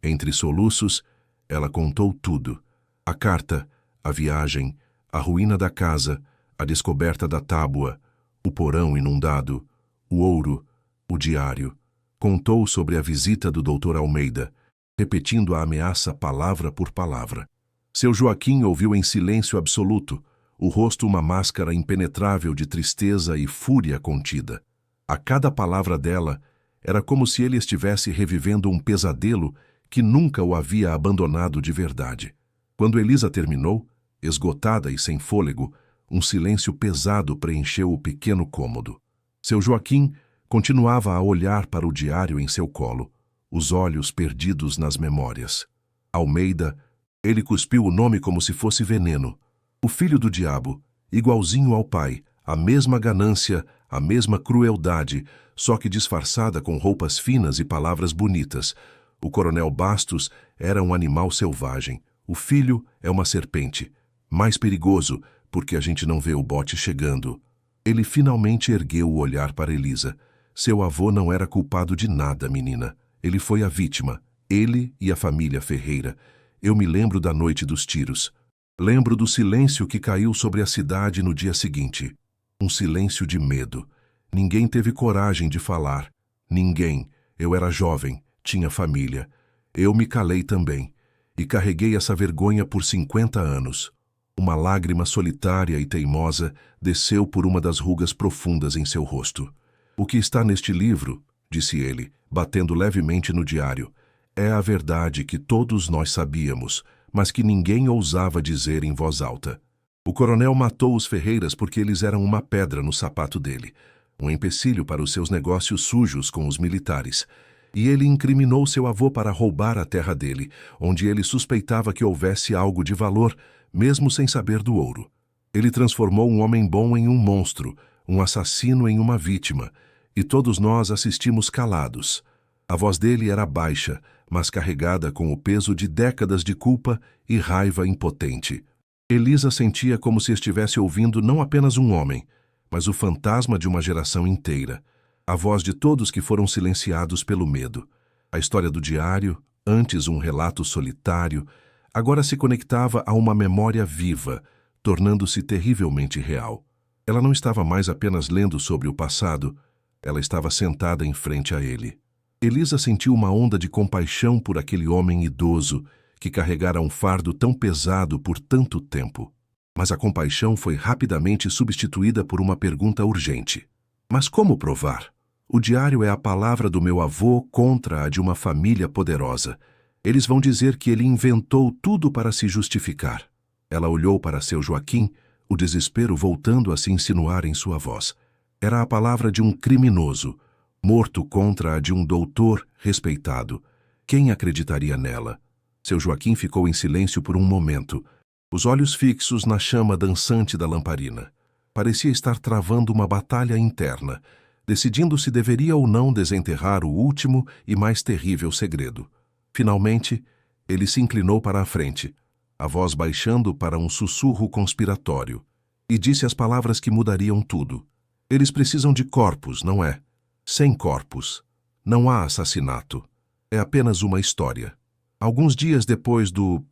entre soluços, ela contou tudo. A carta, a viagem, a ruína da casa, a descoberta da tábua, o porão inundado, o ouro, o diário. Contou sobre a visita do Dr. Almeida, repetindo a ameaça palavra por palavra. Seu Joaquim ouviu em silêncio absoluto, o rosto uma máscara impenetrável de tristeza e fúria contida. A cada palavra dela era como se ele estivesse revivendo um pesadelo que nunca o havia abandonado de verdade. Quando Elisa terminou, esgotada e sem fôlego, um silêncio pesado preencheu o pequeno cômodo. Seu Joaquim continuava a olhar para o diário em seu colo, os olhos perdidos nas memórias. Almeida, ele cuspiu o nome como se fosse veneno. O filho do diabo, igualzinho ao pai, a mesma ganância, a mesma crueldade, só que disfarçada com roupas finas e palavras bonitas. O coronel Bastos era um animal selvagem. O filho é uma serpente. Mais perigoso, porque a gente não vê o bote chegando. Ele finalmente ergueu o olhar para Elisa. Seu avô não era culpado de nada, menina. Ele foi a vítima. Ele e a família Ferreira. Eu me lembro da noite dos tiros. Lembro do silêncio que caiu sobre a cidade no dia seguinte. Um silêncio de medo. Ninguém teve coragem de falar. Ninguém. Eu era jovem, tinha família. Eu me calei também. E carreguei essa vergonha por 50 anos. Uma lágrima solitária e teimosa desceu por uma das rugas profundas em seu rosto. O que está neste livro, disse ele, batendo levemente no diário, é a verdade que todos nós sabíamos, mas que ninguém ousava dizer em voz alta. O coronel matou os Ferreiras porque eles eram uma pedra no sapato dele, um empecilho para os seus negócios sujos com os militares. E ele incriminou seu avô para roubar a terra dele, onde ele suspeitava que houvesse algo de valor, mesmo sem saber do ouro. Ele transformou um homem bom em um monstro, um assassino em uma vítima, e todos nós assistimos calados. A voz dele era baixa, mas carregada com o peso de décadas de culpa e raiva impotente. Elisa sentia como se estivesse ouvindo não apenas um homem, mas o fantasma de uma geração inteira. A voz de todos que foram silenciados pelo medo. A história do diário, antes um relato solitário, agora se conectava a uma memória viva, tornando-se terrivelmente real. Ela não estava mais apenas lendo sobre o passado, ela estava sentada em frente a ele. Elisa sentiu uma onda de compaixão por aquele homem idoso que carregara um fardo tão pesado por tanto tempo. Mas a compaixão foi rapidamente substituída por uma pergunta urgente. Mas como provar? O diário é a palavra do meu avô contra a de uma família poderosa. Eles vão dizer que ele inventou tudo para se justificar. Ela olhou para seu Joaquim, o desespero voltando a se insinuar em sua voz. Era a palavra de um criminoso, morto contra a de um doutor respeitado. Quem acreditaria nela? Seu Joaquim ficou em silêncio por um momento, os olhos fixos na chama dançante da lamparina. Parecia estar travando uma batalha interna, decidindo se deveria ou não desenterrar o último e mais terrível segredo. Finalmente, ele se inclinou para a frente, a voz baixando para um sussurro conspiratório, e disse as palavras que mudariam tudo. Eles precisam de corpos, não é? Sem corpos, não há assassinato. É apenas uma história. Alguns dias depois do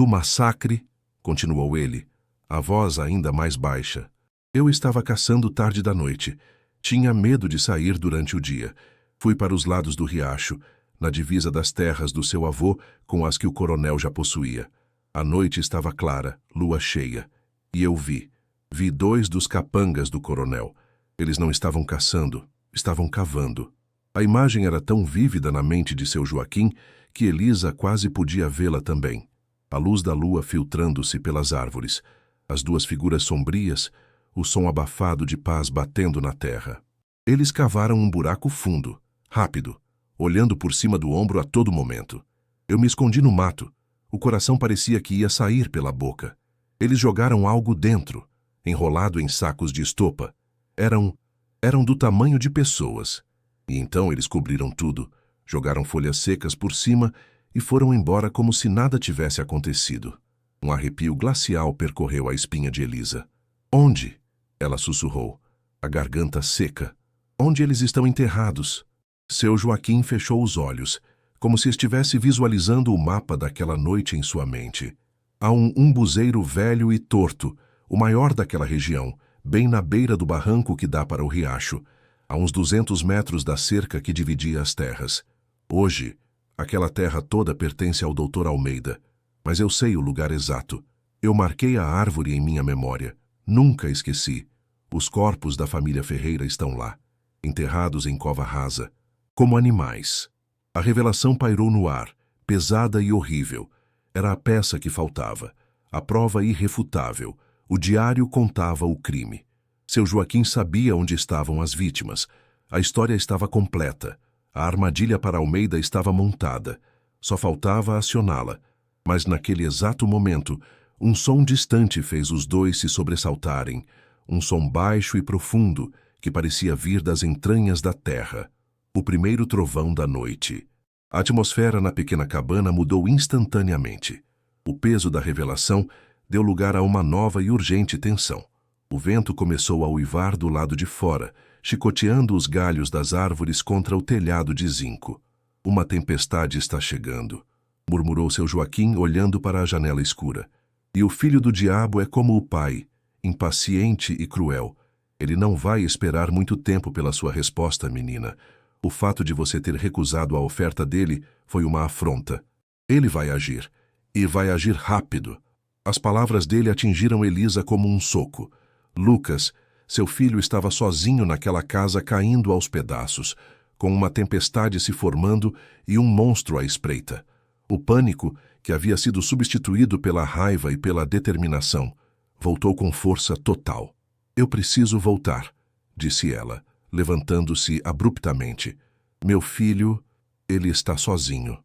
massacre, continuou ele, a voz ainda mais baixa, eu estava caçando tarde da noite. Tinha medo de sair durante o dia. Fui para os lados do riacho, na divisa das terras do seu avô com as que o coronel já possuía. A noite estava clara, lua cheia, e eu vi 2 dos capangas do coronel. Eles não estavam caçando, estavam cavando. A imagem era tão vívida na mente de seu Joaquim que Elisa quase podia vê-la também. A luz da lua filtrando-se pelas árvores, as 2 figuras sombrias, o som abafado de pás batendo na terra. Eles cavaram um buraco fundo, rápido, olhando por cima do ombro a todo momento. Eu me escondi no mato. O coração parecia que ia sair pela boca. Eles jogaram algo dentro, enrolado em sacos de estopa. Eram do tamanho de pessoas. E então eles cobriram tudo, jogaram folhas secas por cima e foram embora como se nada tivesse acontecido. Um arrepio glacial percorreu a espinha de Elisa. Onde? Ela sussurrou, a garganta seca. Onde eles estão enterrados? Seu Joaquim fechou os olhos, como se estivesse visualizando o mapa daquela noite em sua mente. Há um umbuzeiro velho e torto, o maior daquela região, bem na beira do barranco que dá para o riacho, a uns 200 metros da cerca que dividia as terras. Hoje, aquela terra toda pertence ao Dr. Almeida, mas eu sei o lugar exato. Eu marquei a árvore em minha memória. Nunca esqueci. Os corpos da família Ferreira estão lá, enterrados em cova rasa, como animais. A revelação pairou no ar, pesada e horrível. Era a peça que faltava, a prova irrefutável. O diário contava o crime. Seu Joaquim sabia onde estavam as vítimas. A história estava completa. A armadilha para Almeida estava montada. Só faltava acioná-la. Mas naquele exato momento, um som distante fez os dois se sobressaltarem. Um som baixo e profundo, que parecia vir das entranhas da terra. O primeiro trovão da noite. A atmosfera na pequena cabana mudou instantaneamente. O peso da revelação deu lugar a uma nova e urgente tensão. O vento começou a uivar do lado de fora, chicoteando os galhos das árvores contra o telhado de zinco. Uma tempestade está chegando, murmurou seu Joaquim, olhando para a janela escura. E o filho do diabo é como o pai, impaciente e cruel. Ele não vai esperar muito tempo pela sua resposta, menina. O fato de você ter recusado a oferta dele foi uma afronta. Ele vai agir, e vai agir rápido. As palavras dele atingiram Elisa como um soco. Lucas, seu filho, estava sozinho naquela casa, caindo aos pedaços, com uma tempestade se formando e um monstro à espreita. O pânico, que havia sido substituído pela raiva e pela determinação, voltou com força total. Eu preciso voltar, disse ela, levantando-se abruptamente. Meu filho, ele está sozinho.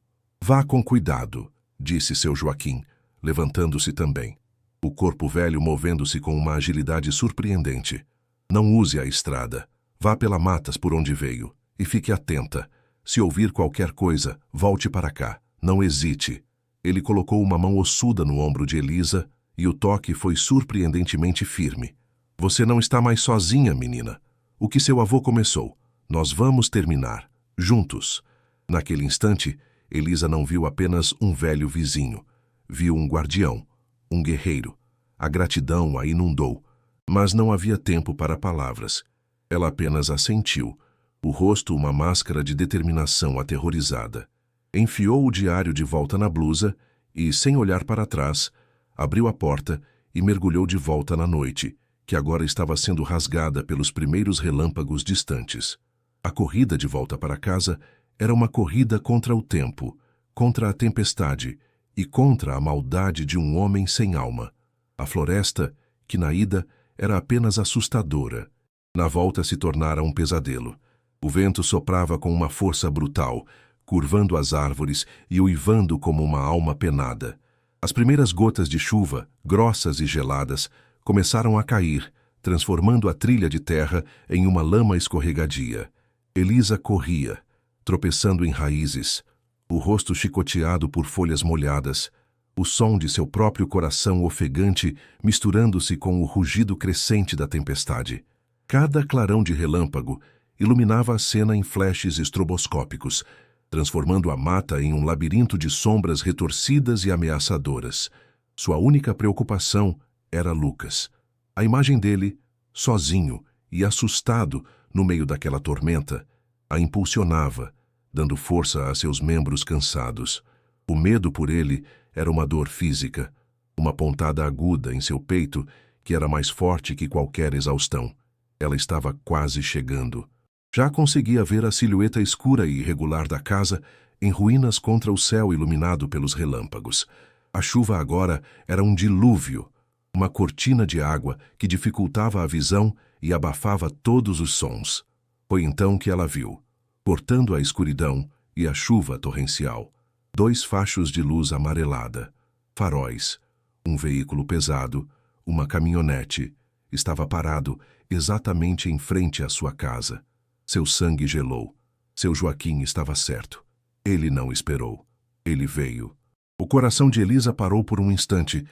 Vá com cuidado, disse seu Joaquim, levantando-se também. O corpo velho movendo-se com uma agilidade surpreendente. Não use a estrada. Vá pela matas por onde veio. E fique atenta. Se ouvir qualquer coisa, volte para cá. Não hesite. Ele colocou uma mão ossuda no ombro de Elisa e o toque foi surpreendentemente firme. Você não está mais sozinha, menina. O que seu avô começou, nós vamos terminar, juntos. Naquele instante, Elisa não viu apenas um velho vizinho. Viu um guardião, um guerreiro. A gratidão a inundou, mas não havia tempo para palavras. Ela apenas assentiu, o rosto uma máscara de determinação aterrorizada. Enfiou o diário de volta na blusa e, sem olhar para trás, abriu a porta e mergulhou de volta na noite, que agora estava sendo rasgada pelos primeiros relâmpagos distantes. A corrida de volta para casa era uma corrida contra o tempo, contra a tempestade e contra a maldade de um homem sem alma. A floresta, que na ida era apenas assustadora, na volta se tornara um pesadelo. O vento soprava com uma força brutal, curvando as árvores e uivando como uma alma penada. As primeiras gotas de chuva, grossas e geladas, começaram a cair, transformando a trilha de terra em uma lama escorregadia. Elisa corria, tropeçando em raízes, o rosto chicoteado por folhas molhadas, o som de seu próprio coração ofegante misturando-se com o rugido crescente da tempestade. Cada clarão de relâmpago iluminava a cena em flashes estroboscópicos, transformando a mata em um labirinto de sombras retorcidas e ameaçadoras. Sua única preocupação era Lucas. A imagem dele, sozinho e assustado no meio daquela tormenta, a impulsionava, dando força a seus membros cansados. O medo por ele era uma dor física, uma pontada aguda em seu peito que era mais forte que qualquer exaustão. Ela estava quase chegando. Já conseguia ver a silhueta escura e irregular da casa em ruínas contra o céu iluminado pelos relâmpagos. A chuva agora era um dilúvio, uma cortina de água que dificultava a visão e abafava todos os sons. Foi então que ela viu, cortando a escuridão e a chuva torrencial, 2 fachos de luz amarelada, faróis, um veículo pesado, uma caminhonete, estava parado exatamente em frente à sua casa. Seu sangue gelou. Seu Joaquim estava certo. Ele não esperou. Ele veio. O coração de Elisa parou por um instante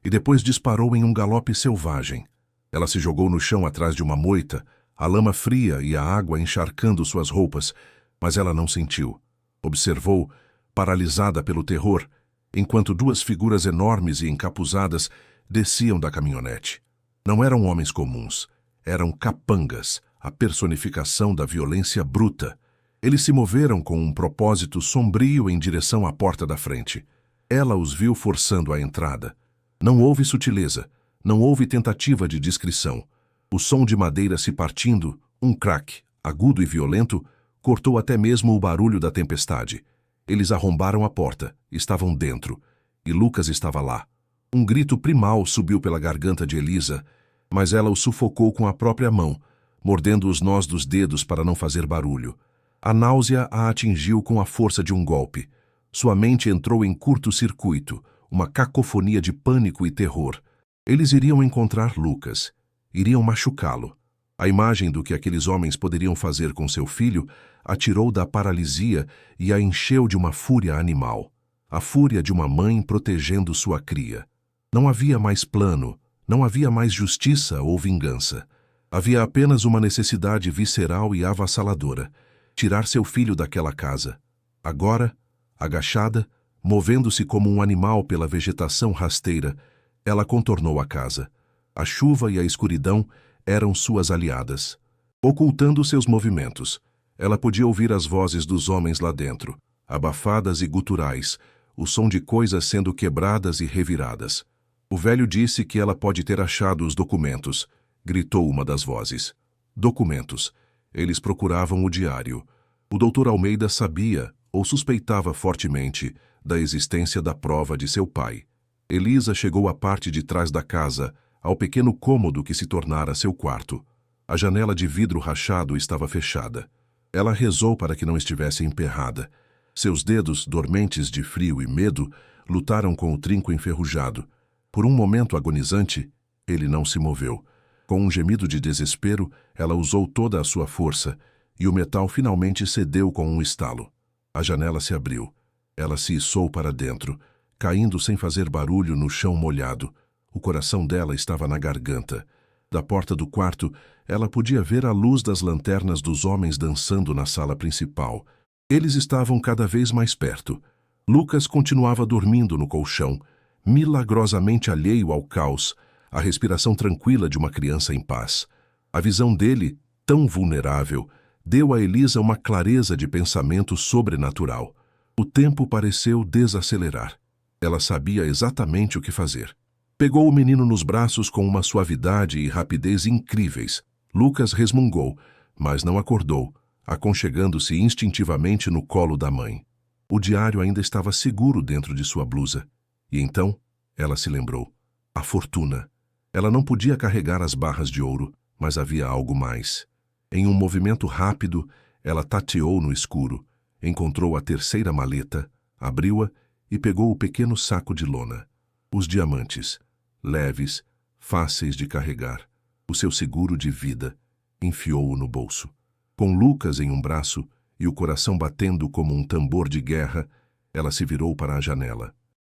e depois disparou em um galope selvagem. Ela se jogou no chão atrás de uma moita, a lama fria e a água encharcando suas roupas, mas ela não sentiu. Observou, paralisada pelo terror, enquanto duas figuras enormes e encapuzadas desciam da caminhonete. Não eram homens comuns, eram capangas, a personificação da violência bruta. Eles se moveram com um propósito sombrio em direção à porta da frente. Ela os viu forçando a entrada. Não houve sutileza, não houve tentativa de discrição. O som de madeira se partindo, um crack, agudo e violento, cortou até mesmo o barulho da tempestade. Eles arrombaram a porta, estavam dentro, e Lucas estava lá. Um grito primal subiu pela garganta de Elisa, mas ela o sufocou com a própria mão, mordendo os nós dos dedos para não fazer barulho. A náusea a atingiu com a força de um golpe. Sua mente entrou em curto-circuito, uma cacofonia de pânico e terror. Eles iriam encontrar Lucas. Iriam machucá-lo. A imagem do que aqueles homens poderiam fazer com seu filho a tirou da paralisia e a encheu de uma fúria animal. A fúria de uma mãe protegendo sua cria. Não havia mais plano, não havia mais justiça ou vingança. Havia apenas uma necessidade visceral e avassaladora: tirar seu filho daquela casa. Agora, agachada, movendo-se como um animal pela vegetação rasteira, ela contornou a casa. A chuva e a escuridão eram suas aliadas. Ocultando seus movimentos, ela podia ouvir as vozes dos homens lá dentro, abafadas e guturais, o som de coisas sendo quebradas e reviradas. O velho disse que ela pode ter achado os documentos, gritou uma das vozes. Documentos. Eles procuravam o diário. O doutor Almeida sabia, ou suspeitava fortemente, da existência da prova de seu pai. Elisa chegou à parte de trás da casa, ao pequeno cômodo que se tornara seu quarto. A janela de vidro rachado estava fechada. Ela rezou para que não estivesse emperrada. Seus dedos, dormentes de frio e medo, lutaram com o trinco enferrujado. Por um momento agonizante, ele não se moveu. Com um gemido de desespero, ela usou toda a sua força, e o metal finalmente cedeu com um estalo. A janela se abriu. Ela se içou para dentro, caindo sem fazer barulho no chão molhado. O coração dela estava na garganta. Da porta do quarto, ela podia ver a luz das lanternas dos homens dançando na sala principal. Eles estavam cada vez mais perto. Lucas continuava dormindo no colchão, milagrosamente alheio ao caos, a respiração tranquila de uma criança em paz. A visão dele, tão vulnerável, deu a Elisa uma clareza de pensamento sobrenatural. O tempo pareceu desacelerar. Ela sabia exatamente o que fazer. Pegou o menino nos braços com uma suavidade e rapidez incríveis. Lucas resmungou, mas não acordou, aconchegando-se instintivamente no colo da mãe. O diário ainda estava seguro dentro de sua blusa. E então, ela se lembrou. A fortuna. Ela não podia carregar as barras de ouro, mas havia algo mais. Em um movimento rápido, ela tateou no escuro, encontrou a terceira maleta, abriu-a e pegou o pequeno saco de lona. Os diamantes, leves, fáceis de carregar, o seu seguro de vida, enfiou-o no bolso. Com Lucas em um braço e o coração batendo como um tambor de guerra, ela se virou para a janela.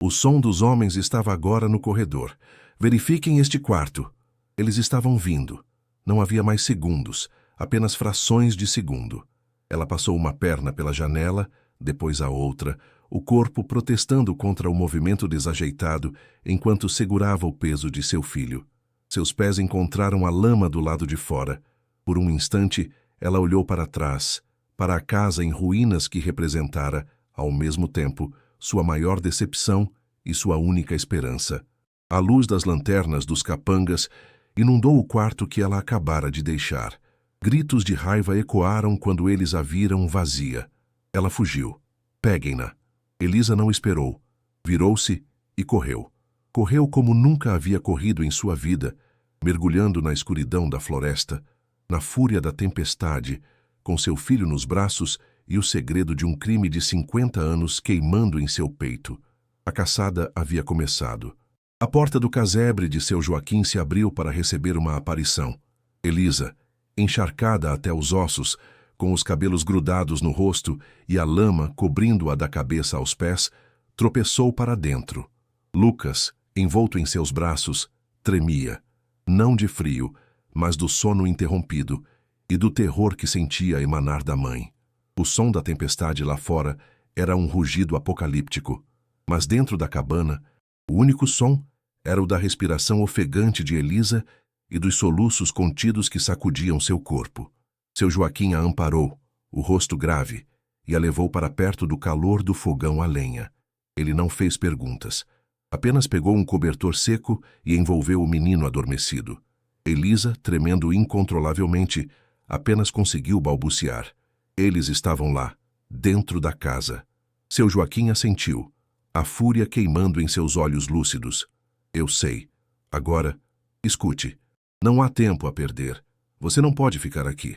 O som dos homens estava agora no corredor. Verifiquem este quarto. Eles estavam vindo. Não havia mais segundos, apenas frações de segundo. Ela passou uma perna pela janela, depois a outra, o corpo protestando contra o movimento desajeitado enquanto segurava o peso de seu filho. Seus pés encontraram a lama do lado de fora. Por um instante, ela olhou para trás, para a casa em ruínas que representara, ao mesmo tempo, sua maior decepção e sua única esperança. A luz das lanternas dos capangas inundou o quarto que ela acabara de deixar. Gritos de raiva ecoaram quando eles a viram vazia. Ela fugiu. Peguem-na. Elisa não esperou. Virou-se e correu. Correu como nunca havia corrido em sua vida, mergulhando na escuridão da floresta, na fúria da tempestade, com seu filho nos braços e o segredo de um crime de 50 anos queimando em seu peito. A caçada havia começado. A porta do casebre de seu Joaquim se abriu para receber uma aparição. Elisa, encharcada até os ossos, com os cabelos grudados no rosto e a lama cobrindo-a da cabeça aos pés, tropeçou para dentro. Lucas, envolto em seus braços, tremia, não de frio, mas do sono interrompido e do terror que sentia emanar da mãe. O som da tempestade lá fora era um rugido apocalíptico, mas dentro da cabana, o único som era o da respiração ofegante de Elisa e dos soluços contidos que sacudiam seu corpo. Seu Joaquim a amparou, o rosto grave, e a levou para perto do calor do fogão a lenha. Ele não fez perguntas. Apenas pegou um cobertor seco e envolveu o menino adormecido. Elisa, tremendo incontrolavelmente, apenas conseguiu balbuciar. Eles estavam lá, dentro da casa. Seu Joaquim assentiu, a fúria queimando em seus olhos lúcidos. Eu sei. Agora, escute. Não há tempo a perder. Você não pode ficar aqui.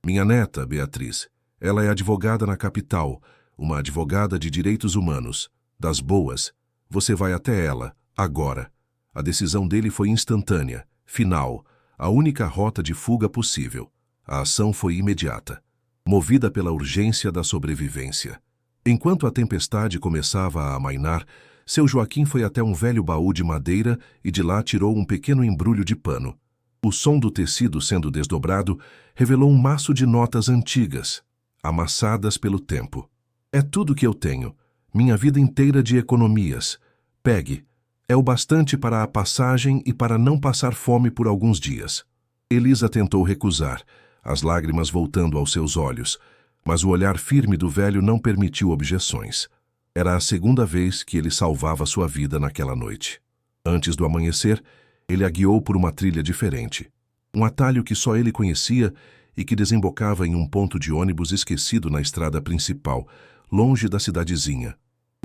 Minha neta, Beatriz, ela é advogada na capital, uma advogada de direitos humanos, das boas. Você vai até ela, agora. A decisão dele foi instantânea, final, a única rota de fuga possível. A ação foi imediata, movida pela urgência da sobrevivência. Enquanto a tempestade começava a amainar, seu Joaquim foi até um velho baú de madeira e de lá tirou um pequeno embrulho de pano. O som do tecido sendo desdobrado revelou um maço de notas antigas, amassadas pelo tempo. É tudo que eu tenho, minha vida inteira de economias. Pegue. É o bastante para a passagem e para não passar fome por alguns dias. Elisa tentou recusar, as lágrimas voltando aos seus olhos, mas o olhar firme do velho não permitiu objeções. Era a segunda vez que ele salvava sua vida naquela noite. Antes do amanhecer, ele a guiou por uma trilha diferente. Um atalho que só ele conhecia e que desembocava em um ponto de ônibus esquecido na estrada principal, longe da cidadezinha.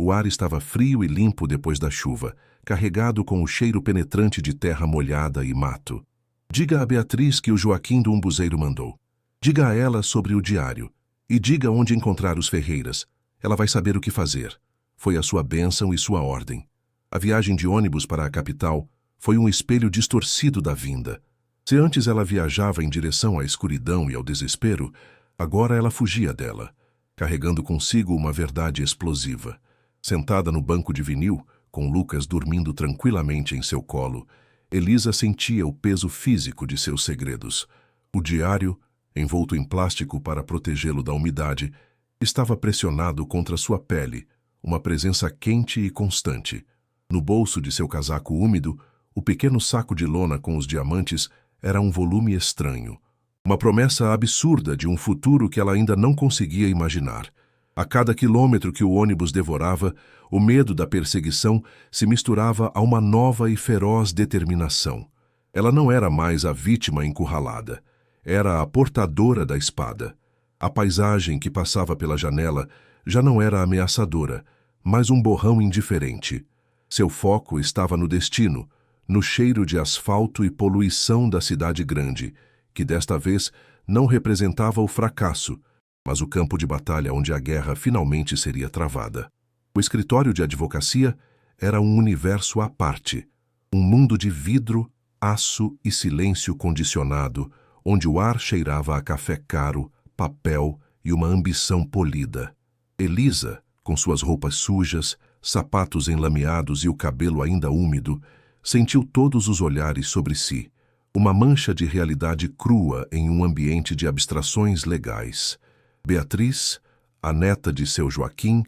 O ar estava frio e limpo depois da chuva, carregado com o cheiro penetrante de terra molhada e mato. Diga a Beatriz que o Joaquim do Umbuzeiro mandou. Diga a ela sobre o diário. E diga onde encontrar os Ferreiras. Ela vai saber o que fazer. Foi a sua bênção e sua ordem. A viagem de ônibus para a capital foi um espelho distorcido da vinda. Se antes ela viajava em direção à escuridão e ao desespero, agora ela fugia dela, carregando consigo uma verdade explosiva. Sentada no banco de vinil, com Lucas dormindo tranquilamente em seu colo, Elisa sentia o peso físico de seus segredos. O diário, envolto em plástico para protegê-lo da umidade, estava pressionado contra sua pele, uma presença quente e constante. No bolso de seu casaco úmido, o pequeno saco de lona com os diamantes era um volume estranho. Uma promessa absurda de um futuro que ela ainda não conseguia imaginar. A cada quilômetro que o ônibus devorava, o medo da perseguição se misturava a uma nova e feroz determinação. Ela não era mais a vítima encurralada. Era a portadora da espada. A paisagem que passava pela janela já não era ameaçadora, mas um borrão indiferente. Seu foco estava no destino, no cheiro de asfalto e poluição da cidade grande, que desta vez não representava o fracasso, mas o campo de batalha onde a guerra finalmente seria travada. O escritório de advocacia era um universo à parte, um mundo de vidro, aço e silêncio condicionado, onde o ar cheirava a café caro, papel e uma ambição polida. Elisa, com suas roupas sujas, sapatos enlameados e o cabelo ainda úmido, sentiu todos os olhares sobre si, uma mancha de realidade crua em um ambiente de abstrações legais. Beatriz, a neta de seu Joaquim,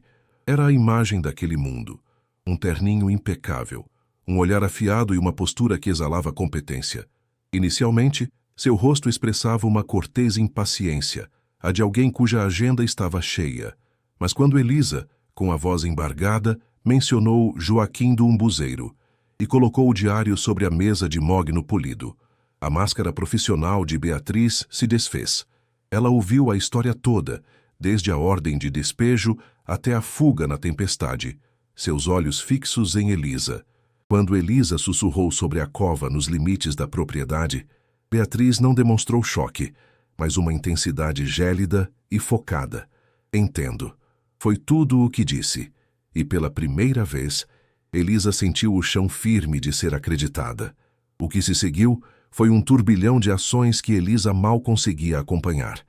era a imagem daquele mundo. Um terninho impecável, um olhar afiado e uma postura que exalava competência. Inicialmente, seu rosto expressava uma cortês impaciência, a de alguém cuja agenda estava cheia. Mas quando Elisa, com a voz embargada, mencionou Joaquim do Umbuzeiro e colocou o diário sobre a mesa de mogno polido, a máscara profissional de Beatriz se desfez. Ela ouviu a história toda, desde a ordem de despejo até a fuga na tempestade, seus olhos fixos em Elisa. Quando Elisa sussurrou sobre a cova nos limites da propriedade, Beatriz não demonstrou choque, mas uma intensidade gélida e focada. Entendo. Foi tudo o que disse, e pela primeira vez, Elisa sentiu o chão firme de ser acreditada. O que se seguiu foi um turbilhão de ações que Elisa mal conseguia acompanhar.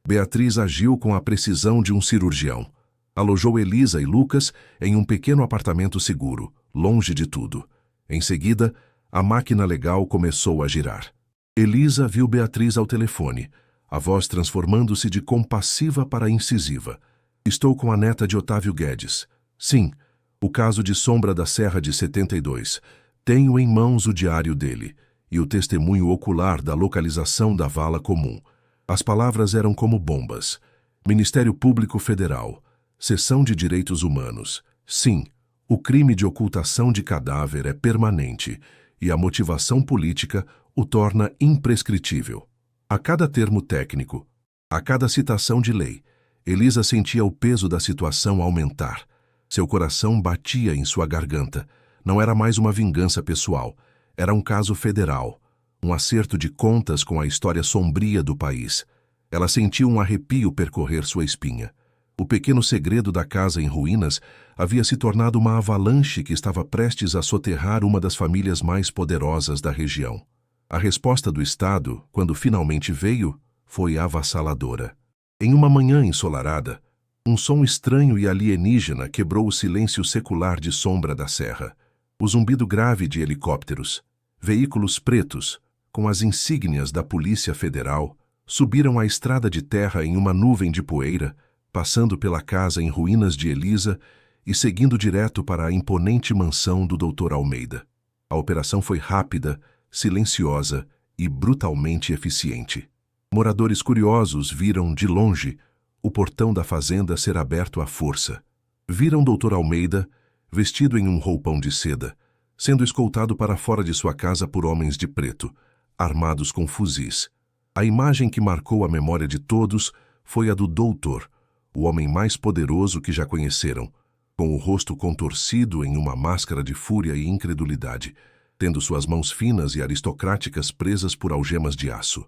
Beatriz agiu com a precisão de um cirurgião. Alojou Elisa e Lucas em um pequeno apartamento seguro, longe de tudo. Em seguida, a máquina legal começou a girar. Elisa viu Beatriz ao telefone, a voz transformando-se de compassiva para incisiva. Estou com a neta de Otávio Guedes. Sim, o caso de Sombra da Serra de 72. Tenho em mãos o diário dele e o testemunho ocular da localização da vala comum. As palavras eram como bombas. Ministério Público Federal. Seção de Direitos Humanos. Sim, o crime de ocultação de cadáver é permanente e a motivação política o torna imprescritível. A cada termo técnico, a cada citação de lei, Elisa sentia o peso da situação aumentar. Seu coração batia em sua garganta. Não era mais uma vingança pessoal, era um caso federal, um acerto de contas com a história sombria do país. Ela sentiu um arrepio percorrer sua espinha. O pequeno segredo da casa em ruínas havia se tornado uma avalanche que estava prestes a soterrar uma das famílias mais poderosas da região. A resposta do Estado, quando finalmente veio, foi avassaladora. Em uma manhã ensolarada, um som estranho e alienígena quebrou o silêncio secular de Sombra da Serra. O zumbido grave de helicópteros, veículos pretos, com as insígnias da Polícia Federal, subiram a estrada de terra em uma nuvem de poeira, passando pela casa em ruínas de Elisa e seguindo direto para a imponente mansão do Dr. Almeida. A operação foi rápida, silenciosa e brutalmente eficiente. Moradores curiosos viram, de longe, o portão da fazenda ser aberto à força. Viram Dr. Almeida, vestido em um roupão de seda, sendo escoltado para fora de sua casa por homens de preto, armados com fuzis. A imagem que marcou a memória de todos foi a do doutor, o homem mais poderoso que já conheceram, com o rosto contorcido em uma máscara de fúria e incredulidade, tendo suas mãos finas e aristocráticas presas por algemas de aço.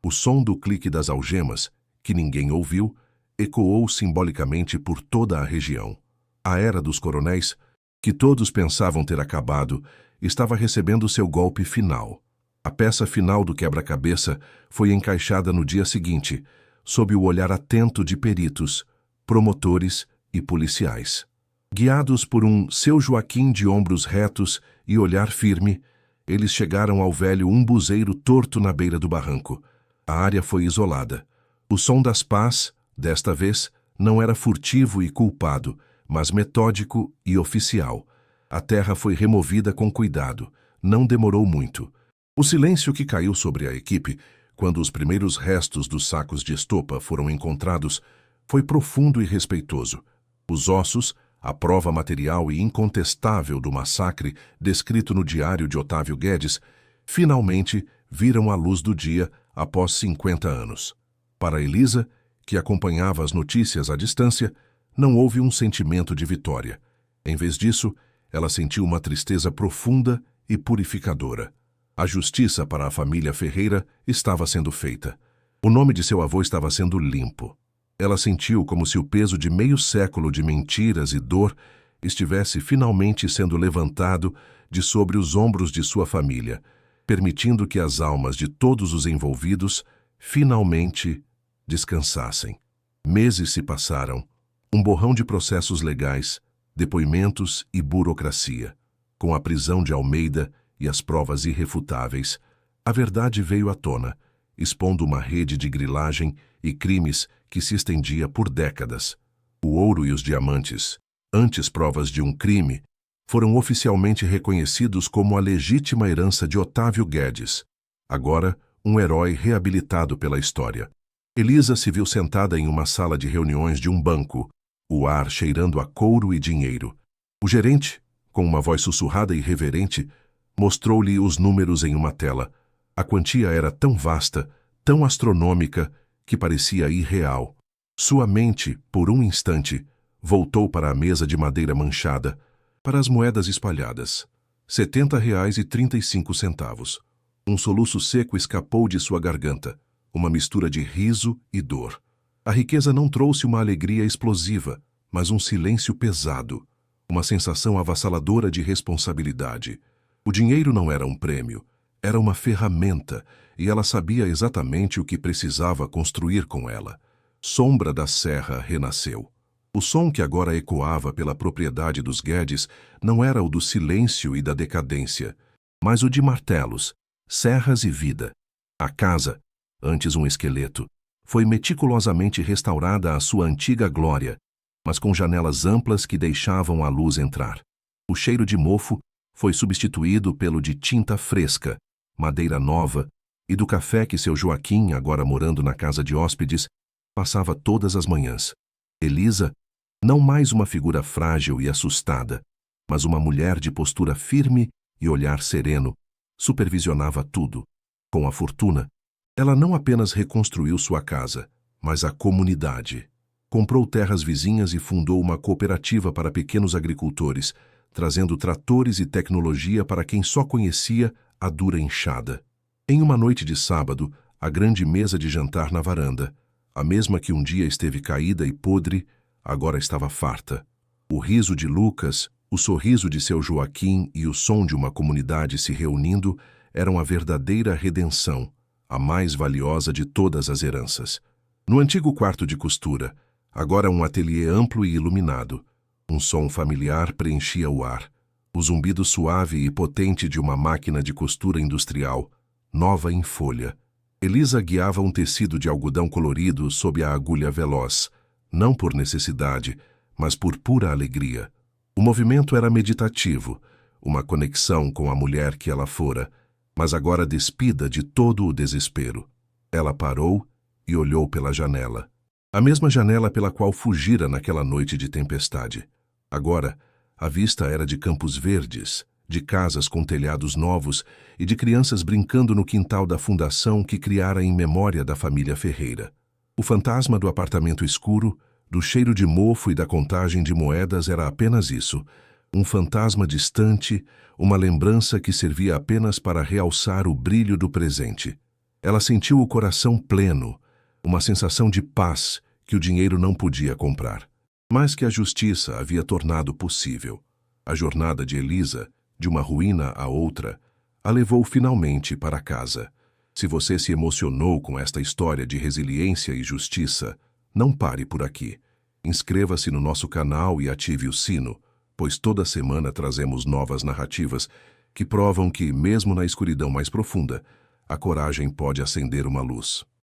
O som do clique das algemas, que ninguém ouviu, ecoou simbolicamente por toda a região. A era dos coronéis, que todos pensavam ter acabado, estava recebendo seu golpe final. A peça final do quebra-cabeça foi encaixada no dia seguinte, sob o olhar atento de peritos, promotores e policiais. Guiados por um Seu Joaquim de ombros retos e olhar firme, eles chegaram ao velho umbuzeiro torto na beira do barranco. A área foi isolada. O som das pás, desta vez, não era furtivo e culpado, mas metódico e oficial. A terra foi removida com cuidado. Não demorou muito. O silêncio que caiu sobre a equipe, quando os primeiros restos dos sacos de estopa foram encontrados, foi profundo e respeitoso. Os ossos, a prova material e incontestável do massacre descrito no diário de Otávio Guedes, finalmente viram a luz do dia após 50 anos. Para Elisa, que acompanhava as notícias à distância, não houve um sentimento de vitória. Em vez disso, ela sentiu uma tristeza profunda e purificadora. A justiça para a família Ferreira estava sendo feita. O nome de seu avô estava sendo limpo. Ela sentiu como se o peso de meio século de mentiras e dor estivesse finalmente sendo levantado de sobre os ombros de sua família, permitindo que as almas de todos os envolvidos finalmente descansassem. Meses se passaram, um borrão de processos legais, depoimentos e burocracia. Com a prisão de Almeida e as provas irrefutáveis, a verdade veio à tona, expondo uma rede de grilagem e crimes que se estendia por décadas. O ouro e os diamantes, antes provas de um crime, foram oficialmente reconhecidos como a legítima herança de Otávio Guedes, agora um herói reabilitado pela história. Elisa se viu sentada em uma sala de reuniões de um banco, o ar cheirando a couro e dinheiro. O gerente, com uma voz sussurrada e reverente, mostrou-lhe os números em uma tela. A quantia era tão vasta, tão astronômica, que parecia irreal. Sua mente, por um instante, voltou para a mesa de madeira manchada, para as moedas espalhadas. R$ 70,35. Um soluço seco escapou de sua garganta, uma mistura de riso e dor. A riqueza não trouxe uma alegria explosiva, mas um silêncio pesado, uma sensação avassaladora de responsabilidade. O dinheiro não era um prêmio, era uma ferramenta, e ela sabia exatamente o que precisava construir com ela. Sombra da Serra renasceu. O som que agora ecoava pela propriedade dos Guedes não era o do silêncio e da decadência, mas o de martelos, serras e vida. A casa, antes um esqueleto, foi meticulosamente restaurada à sua antiga glória, mas com janelas amplas que deixavam a luz entrar. O cheiro de mofo foi substituído pelo de tinta fresca, madeira nova e do café que seu Joaquim, agora morando na casa de hóspedes, passava todas as manhãs. Elisa, não mais uma figura frágil e assustada, mas uma mulher de postura firme e olhar sereno, supervisionava tudo. Com a fortuna, ela não apenas reconstruiu sua casa, mas a comunidade. Comprou terras vizinhas e fundou uma cooperativa para pequenos agricultores, trazendo tratores e tecnologia para quem só conhecia a dura enxada. Em uma noite de sábado, a grande mesa de jantar na varanda, a mesma que um dia esteve caída e podre, agora estava farta. O riso de Lucas, o sorriso de seu Joaquim e o som de uma comunidade se reunindo eram a verdadeira redenção, a mais valiosa de todas as heranças. No antigo quarto de costura, agora um ateliê amplo e iluminado, um som familiar preenchia o ar, o zumbido suave e potente de uma máquina de costura industrial, nova em folha. Elisa guiava um tecido de algodão colorido sob a agulha veloz, não por necessidade, mas por pura alegria. O movimento era meditativo, uma conexão com a mulher que ela fora, mas agora despida de todo o desespero. Ela parou e olhou pela janela. A mesma janela pela qual fugira naquela noite de tempestade. Agora, a vista era de campos verdes, de casas com telhados novos e de crianças brincando no quintal da fundação que criara em memória da família Ferreira. O fantasma do apartamento escuro, do cheiro de mofo e da contagem de moedas era apenas isso, um fantasma distante, uma lembrança que servia apenas para realçar o brilho do presente. Ela sentiu o coração pleno, uma sensação de paz que o dinheiro não podia comprar, mas que a justiça havia tornado possível. A jornada de Elisa, de uma ruína a outra, a levou finalmente para casa. Se você se emocionou com esta história de resiliência e justiça, não pare por aqui. Inscreva-se no nosso canal e ative o sino, pois toda semana trazemos novas narrativas que provam que, mesmo na escuridão mais profunda, a coragem pode acender uma luz.